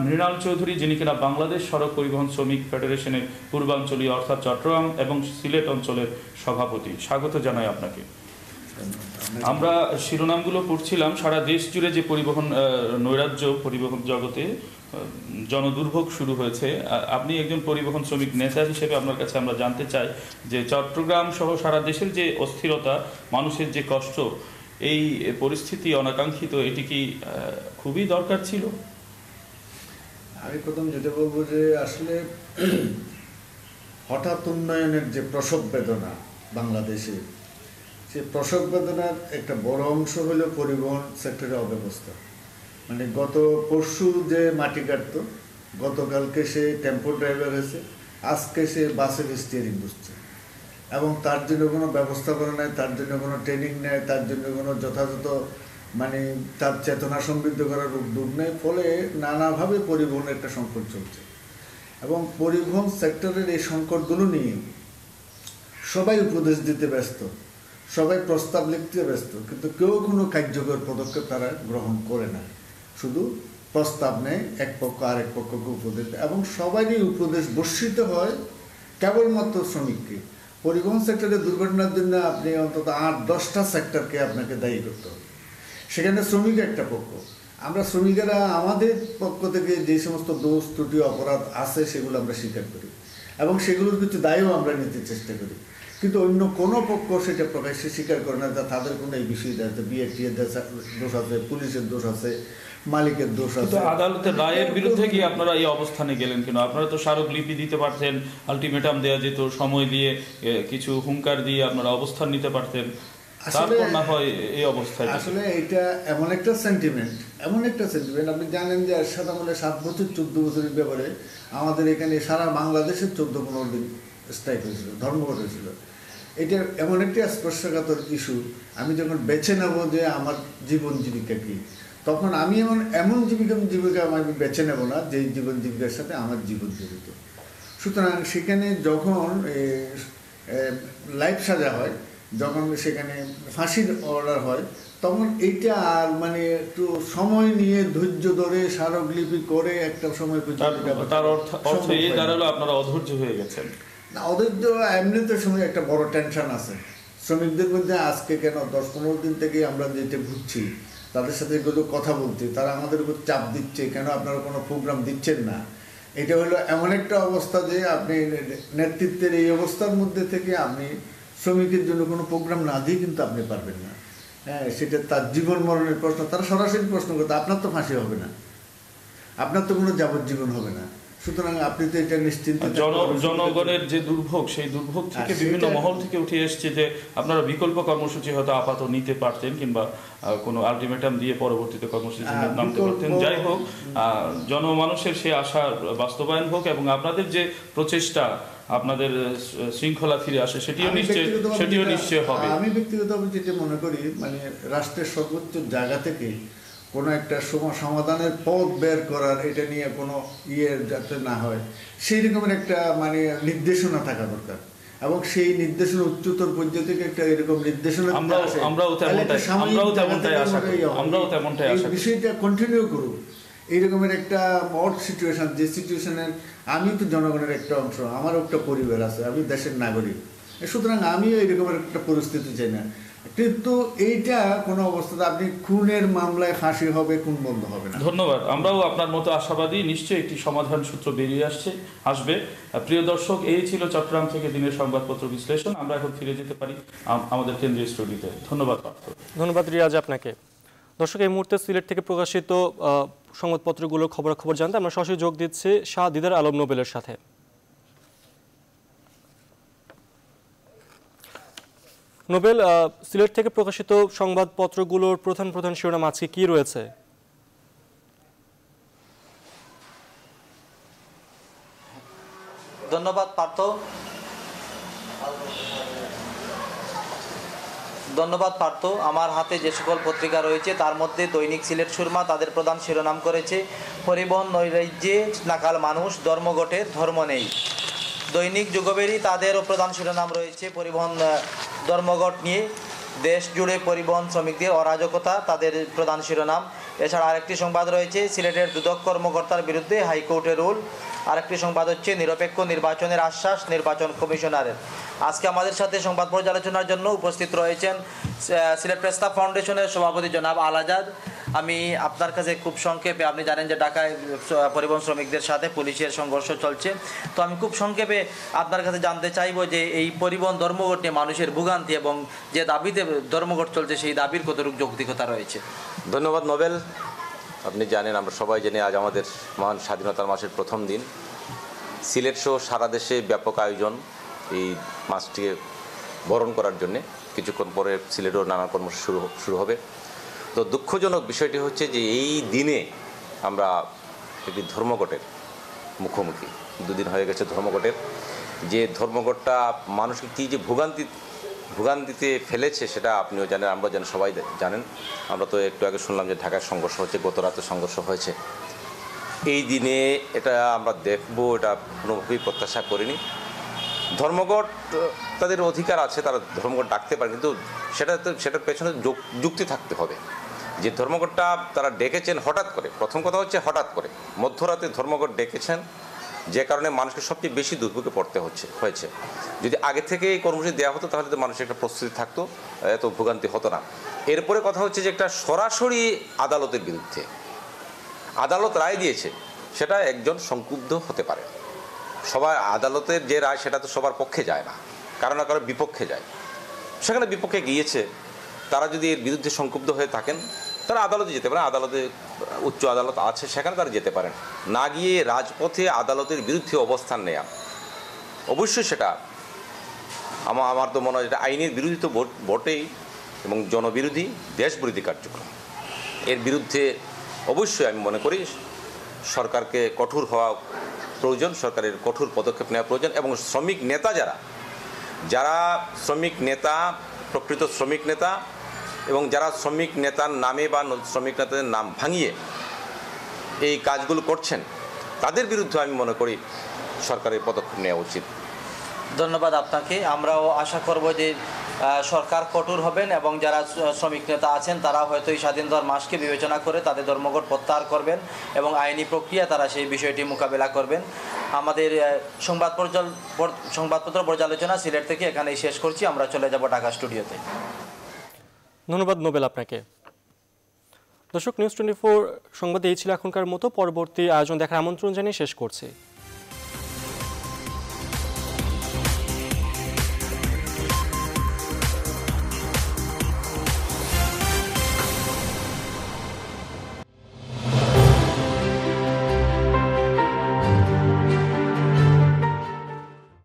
S17: মৃণাল চৌধুরী, যিনি কিনা বাংলাদেশ সড়ক পরিবহন শ্রমিক ফেডারেশনের পূর্বাঞ্চলীয় অর্থাৎ চট্টগ্রাম এবং সিলেট অঞ্চলের সভাপতি। স্বাগত জানাই আপনাকে। আমরা শিরোনামগুলো পড়ছিলাম, সারা দেশ জুড়ে যে পরিবহন নৈরাজ্য পরিবহন জগতে জনদুর্ভোগ শুরু হয়েছে, আপনি একজন পরিবহন শ্রমিক নেতা হিসেবে আপনার কাছে আমরা জানতে চাই যে চট্টগ্রাম সহ সারা দেশের যে অস্থিরতা, মানুষের যে কষ্ট, এই পরিস্থিতি অনাকাঙ্ক্ষিত, এটি কি খুবই দরকার ছিল?
S18: আমি প্রথম যেটা বলবো যে আসলে হঠাৎ উন্নয়নের যে প্রসব বেদনা বাংলাদেশে, সে প্রসব বেদনার একটা বড় অংশ হলো পরিবহন সেক্টরের অব্যবস্থা। মানে গত পরশু যে মাটি কাটতো, গতকালকে সে টেম্পো ড্রাইভার হয়েছে, আজকে সে বাসের স্টিয়ারিং বুঝছে, এবং তার জন্য কোনো ব্যবস্থাপনা নেয়, তার জন্য কোনো ট্রেনিং নেয়, তার জন্য কোনো যথাযথ মানে তার চেতনা সমৃদ্ধ করার উদ্যোগ নেই। ফলে নানাভাবে পরিবহনের একটা সংকট চলছে এবং পরিবহন সেক্টরের এই সংকটগুলো নিয়ে সবাই উপদেশ দিতে ব্যস্ত, সবাই প্রস্তাব লিখতে ব্যস্ত, কিন্তু কেউ কোনো কার্যকর পদক্ষেপ তারা গ্রহণ করে না। শুধু প্রস্তাব নেয়, এক পক্ষ আরেক পক্ষকে উপদেশ দেয় এবং সবারই উপদেশ বর্ষিত হয় কেবলমাত্র শ্রমিককে। পরিবহন সেক্টরের দুর্ঘটনার জন্য আপনি অন্তত 8-10টা সেক্টরকে আপনাকে দায়ী করতে হবে, সেখানে শ্রমিক একটা পক্ষ। আমরা শ্রমিকেরা আমাদের পক্ষ থেকে যে সমস্ত দোষ ত্রুটি অপরাধ আছে সেগুলো আমরা স্বীকার করি এবং সেগুলোর কিছু দায়ও আমরা নিতে চেষ্টা করি, কিন্তু অন্য কোনো পক্ষ সেটা প্রকাশ্যে স্বীকার করে না। তাদের কোনো এই বিষয়টা আছে, বিএটিএর দোষ আছে, পুলিশের দোষ আছে, মালিকের দোষ আছে।
S17: আদালতের রায়ের বিরুদ্ধে কি আপনারা এই অবস্থানে গেলেন কেন? আপনারা তো স্মারকলিপি দিতে পারতেন, আলটিমেটাম দেওয়া যেত, সময় দিয়ে কিছু হুঙ্কার দিয়ে আপনারা অবস্থান নিতে পারতেন। তারপর না হয় এই অবস্থায়
S18: আসলে এটা এমন একটা সেন্টিমেন্ট, আপনি জানেন যে এরশাদ আমলে 7 বছর 14 বছরের ব্যাপারে আমাদের এখানে সারা বাংলাদেশের 14-15 দিন স্ট্রাইক হয়েছিল, ধর্মঘট হয়েছিল। এটা এমন একটি স্পর্শকাতর ইস্যু। আমি যখন বেছে নেব যে আমার জীবন জীবিকা কী, তখন আমি এমন জীবিকা আমি বেছে নেব না যে জীবন জীবিকার সাথে আমার জীবন জড়িত। সুতরাং সেখানে যখন লাইফ সাজা হয়, যখন সেখানে ফাঁসির অর্ডার হয়, তখন এইটা আর মানে একটু সময় নিয়ে ধৈর্য ধরে স্মারকলিপি করে একটা সময়
S17: তার অর্থ এই দাঁড়ালো আপনারা অধৈর্য হয়ে গেছেন
S18: না। অধৈর্য এমনিতে সময় একটা বড় টেনশন আছে শ্রমিকদের মধ্যে। আজকে কেন 10-15 দিন থেকে আমরা যেটা ঘুরছি, তাদের সাথে এগুলো কথা বলছি, তারা আমাদের উপর চাপ দিচ্ছে, কেন আপনারা কোনো প্রোগ্রাম দিচ্ছেন না। এটা হলো এমন একটা অবস্থা যে আপনি নেতৃত্বের এই অবস্থার মধ্যে থেকে আপনি শ্রমিকের জন্য কোনো প্রোগ্রাম না দিয়ে কিন্তু আপনি পারবেন না। হ্যাঁ, সেটা তার জীবন মরণের প্রশ্ন। তারা সরাসরি প্রশ্ন করতে, আপনার তো ফাঁসি হবে না, আপনার তো কোনো যাবজ্জীবন হবে না, সুতরাং আপনি তো এটা নিশ্চিন্ত।
S17: জনগণের যে দুর্ভোগ, সেই দুর্ভোগ থেকে বিভিন্ন মহল থেকে উঠে এসছে যে আপনারা বিকল্প কর্মসূচি হয়তো আপাতত নিতে পারতেন, কিংবা কোনো আলটিমেটাম দিয়ে পরবর্তীতে কর্মসূচি নামতে পারতেন। যাই হোক, জনমানুষের সে আশার বাস্তবায়ন হোক এবং আপনাদের যে প্রচেষ্টা, আপনাদের শৃঙ্খলা ফিরে আসে, সেটিও নিশ্চয় হবে।
S18: আমি ব্যক্তিগতভাবে যেটা মনে করি, মানে রাষ্ট্রের সর্বোচ্চ জায়গা থেকে কোনো একটা সমাধানের পথ বের করার, এটা নিয়ে কোনো যাতে না হয় সেই রকমের একটা মানে নির্দেশনা থাকা দরকার, এবং সেই নির্দেশনা উচ্চতর পর্যায়ে থেকে একটা এরকম নির্দেশনা বিষয়টা কন্টিনিউ করুক। এইরকমের একটা অড সিচুয়েশন, যে সিচুয়েশনের আমি তো জনগণের একটা অংশ, আমারও একটা পরিবার আছে, আমি দেশের নাগরিক, সুতরাং আমিও এইরকমের একটা পরিস্থিতি চাই না। কিন্তু এইটা কোনো অবস্থাতে আপনি খুনের মামলায় ফাঁসি হবে, খুন বন্ধ হবে না।
S17: ধন্যবাদ। আমরাও আপনার মতো আশাবাদী, নিশ্চয়ই একটি সমাধান সূত্র বেরিয়ে আসবে। প্রিয় দর্শক, এই ছিল চট্টগ্রাম থেকে দিনের সংবাদপত্র বিশ্লেষণ। আমরা এখন ফিরে যেতে পারি আমাদের কেন্দ্রীয় স্টুডিওতে। ধন্যবাদ পার্থ।
S1: ধন্যবাদ রিয়াজ আপনাকে। দর্শক, এই মুহূর্তে সিলেট থেকে প্রকাশিত সংবাদপত্রগুলোর খবরাখবর জানতে আমরা সরাসরি যোগ দিচ্ছি শাহ দিদার আলম নোবেলের সাথে। নোবেল, সিলেট থেকে প্রকাশিত সংবাদপত্রগুলোর প্রধান শিরোনাম আজকে কি রয়েছে?
S19: ধন্যবাদ পার্থ। ধন্যবাদ পার্থ। আমার হাতে যে সকল পত্রিকা রয়েছে তার মধ্যে দৈনিক সিলেট সুরমা তাদের প্রধান শিরোনাম করেছে পরিবহন নৈরাজ্যে নাকাল মানুষ, ধর্মঘটে ধর্ম নেই। দৈনিক যুগবেরী তাদেরও প্রধান শিরোনাম রয়েছে পরিবহন ধর্মঘট নিয়ে, দেশ জুড়ে পরিবহন শ্রমিকদের অরাজকতা তাদের প্রধান শিরোনাম। এছাড়া আরেকটি সংবাদ রয়েছে সিলেটের দুদক কর্মকর্তার বিরুদ্ধে হাইকোর্টের রুল। আরেকটি সংবাদ হচ্ছে নিরপেক্ষ নির্বাচনের আশ্বাস নির্বাচন কমিশনারের। আজকে আমাদের সাথে সংবাদ পর্যালোচনার জন্য উপস্থিত রয়েছেন সিলেট প্রেস ক্লাব ফাউন্ডেশনের সভাপতি জনাব আল আজাদ। আমি আপনার কাছে খুব সংক্ষেপে, আপনি জানেন যে ঢাকায় পরিবহন শ্রমিকদের সাথে পুলিশের সংঘর্ষ চলছে, তো আমি খুব সংক্ষেপে আপনার কাছে জানতে চাইব যে এই পরিবহন ধর্মঘট নিয়ে মানুষের ভোগান্তি এবং যে দাবিতে ধর্মঘট চলছে সেই দাবির কতটুকু যৌক্তিকতা রয়েছে।
S20: ধন্যবাদ নোবেল। আপনি জানেন, আমরা সবাই জানি আজ আমাদের মহান স্বাধীনতার মাসের প্রথম দিন। সিলেট সহ সারা দেশে ব্যাপক আয়োজন এই মাসটিকে বরণ করার জন্যে। কিছুক্ষণ পরে সিলেটেও নানা কর্মসূচি শুরু হবে। তো দুঃখজনক বিষয়টি হচ্ছে যে এই দিনে আমরা একটি ধর্মঘটের মুখোমুখি। দুদিন হয়ে গেছে ধর্মঘটের। যে ধর্মঘটটা মানুষকে কী যে ভোগান্তিতে ফেলেছে সেটা আপনিও জানেন, আমরা জানি, সবাই জানেন। আমরা তো একটু আগে শুনলাম যে ঢাকায় সংঘর্ষ হচ্ছে, গত রাতে সংঘর্ষ হয়েছে। এই দিনে এটা আমরা দেখব, এটা কোনোভাবেই প্রত্যাশা করিনি। ধর্মঘট তাদের অধিকার আছে, তারা ধর্মঘট ডাকতে পারে, কিন্তু সেটার পেছনে যুক্তি থাকতে হবে। যে ধর্মঘটটা তারা ডেকেছেন হঠাৎ করে, প্রথম কথা হচ্ছে হঠাৎ করে মধ্যরাতে ধর্মঘট ডেকেছেন, যে কারণে মানুষকে সবচেয়ে বেশি দুর্ভোগে পড়তে হয়েছে। যদি আগে থেকে এই কর্মসূচি দেওয়া হতো তাহলে তো মানুষের একটা প্রস্তুতি থাকতো, এত ভোগান্তি হতো না। এরপরে কথা হচ্ছে যে একটা সরাসরি আদালতের বিরুদ্ধে আদালত রায় দিয়েছে, সেটা একজন সংক্ষুব্ধ হতে পারে। সবার আদালতের যে রায় সেটা তো সবার পক্ষে যায় না, কারো না কারো বিপক্ষে যায়। সেখানে বিপক্ষে গিয়েছে, তারা যদি এর বিরুদ্ধে সংক্ষুব্ধ হয়ে থাকেন তারা আদালতে যেতে পারেন। আদালতে উচ্চ আদালত আছে, সেখানে তারা যেতে পারেন। না গিয়ে রাজপথে আদালতের বিরুদ্ধে অবস্থান নেয়া অবশ্যই সেটা আমার তো মনে হয় এটা আইনের বিরোধী তো বটেই, এবং জনবিরোধী, দেশবিরোধী কার্যক্রম। এর বিরুদ্ধে অবশ্যই আমি মনে করি সরকারকে কঠোর হওয়া প্রয়োজন, সরকারের কঠোর পদক্ষেপ নেওয়া প্রয়োজন। এবং শ্রমিক নেতা যারা শ্রমিক নেতা, প্রকৃত শ্রমিক নেতা, এবং যারা শ্রমিক নেতার নামে বা শ্রমিক নেতাদের নাম ভাঙিয়ে এই কাজগুলো করছেন, তাদের বিরুদ্ধে আমি মনে করি সরকারের পদক্ষেপ নেওয়া উচিত।
S19: ধন্যবাদ আপনাকে। আমরাও আশা করব যে সরকার কঠোর হবেন এবং যারা শ্রমিক নেতা আছেন তারা হয়তো এই স্বাধীনতার মাসকে বিবেচনা করে তাদের ধর্মঘট প্রত্যাহার করবেন এবং আইনি প্রক্রিয়া তারা সেই বিষয়টি মোকাবেলা করবেন। আমাদের সংবাদপত্র পর্যালোচনা সিলেট থেকে এখানেই শেষ করছি। আমরা চলে যাব ঢাকা স্টুডিওতে।
S1: ধন্যবাদ নোবেল আপনাকে। দর্শক, নিউজ 24 সংবাদে এই ছিল এখনকার মতো। পরবর্তী আয়োজন দেখার আমন্ত্রণ জানিয়ে শেষ করছি।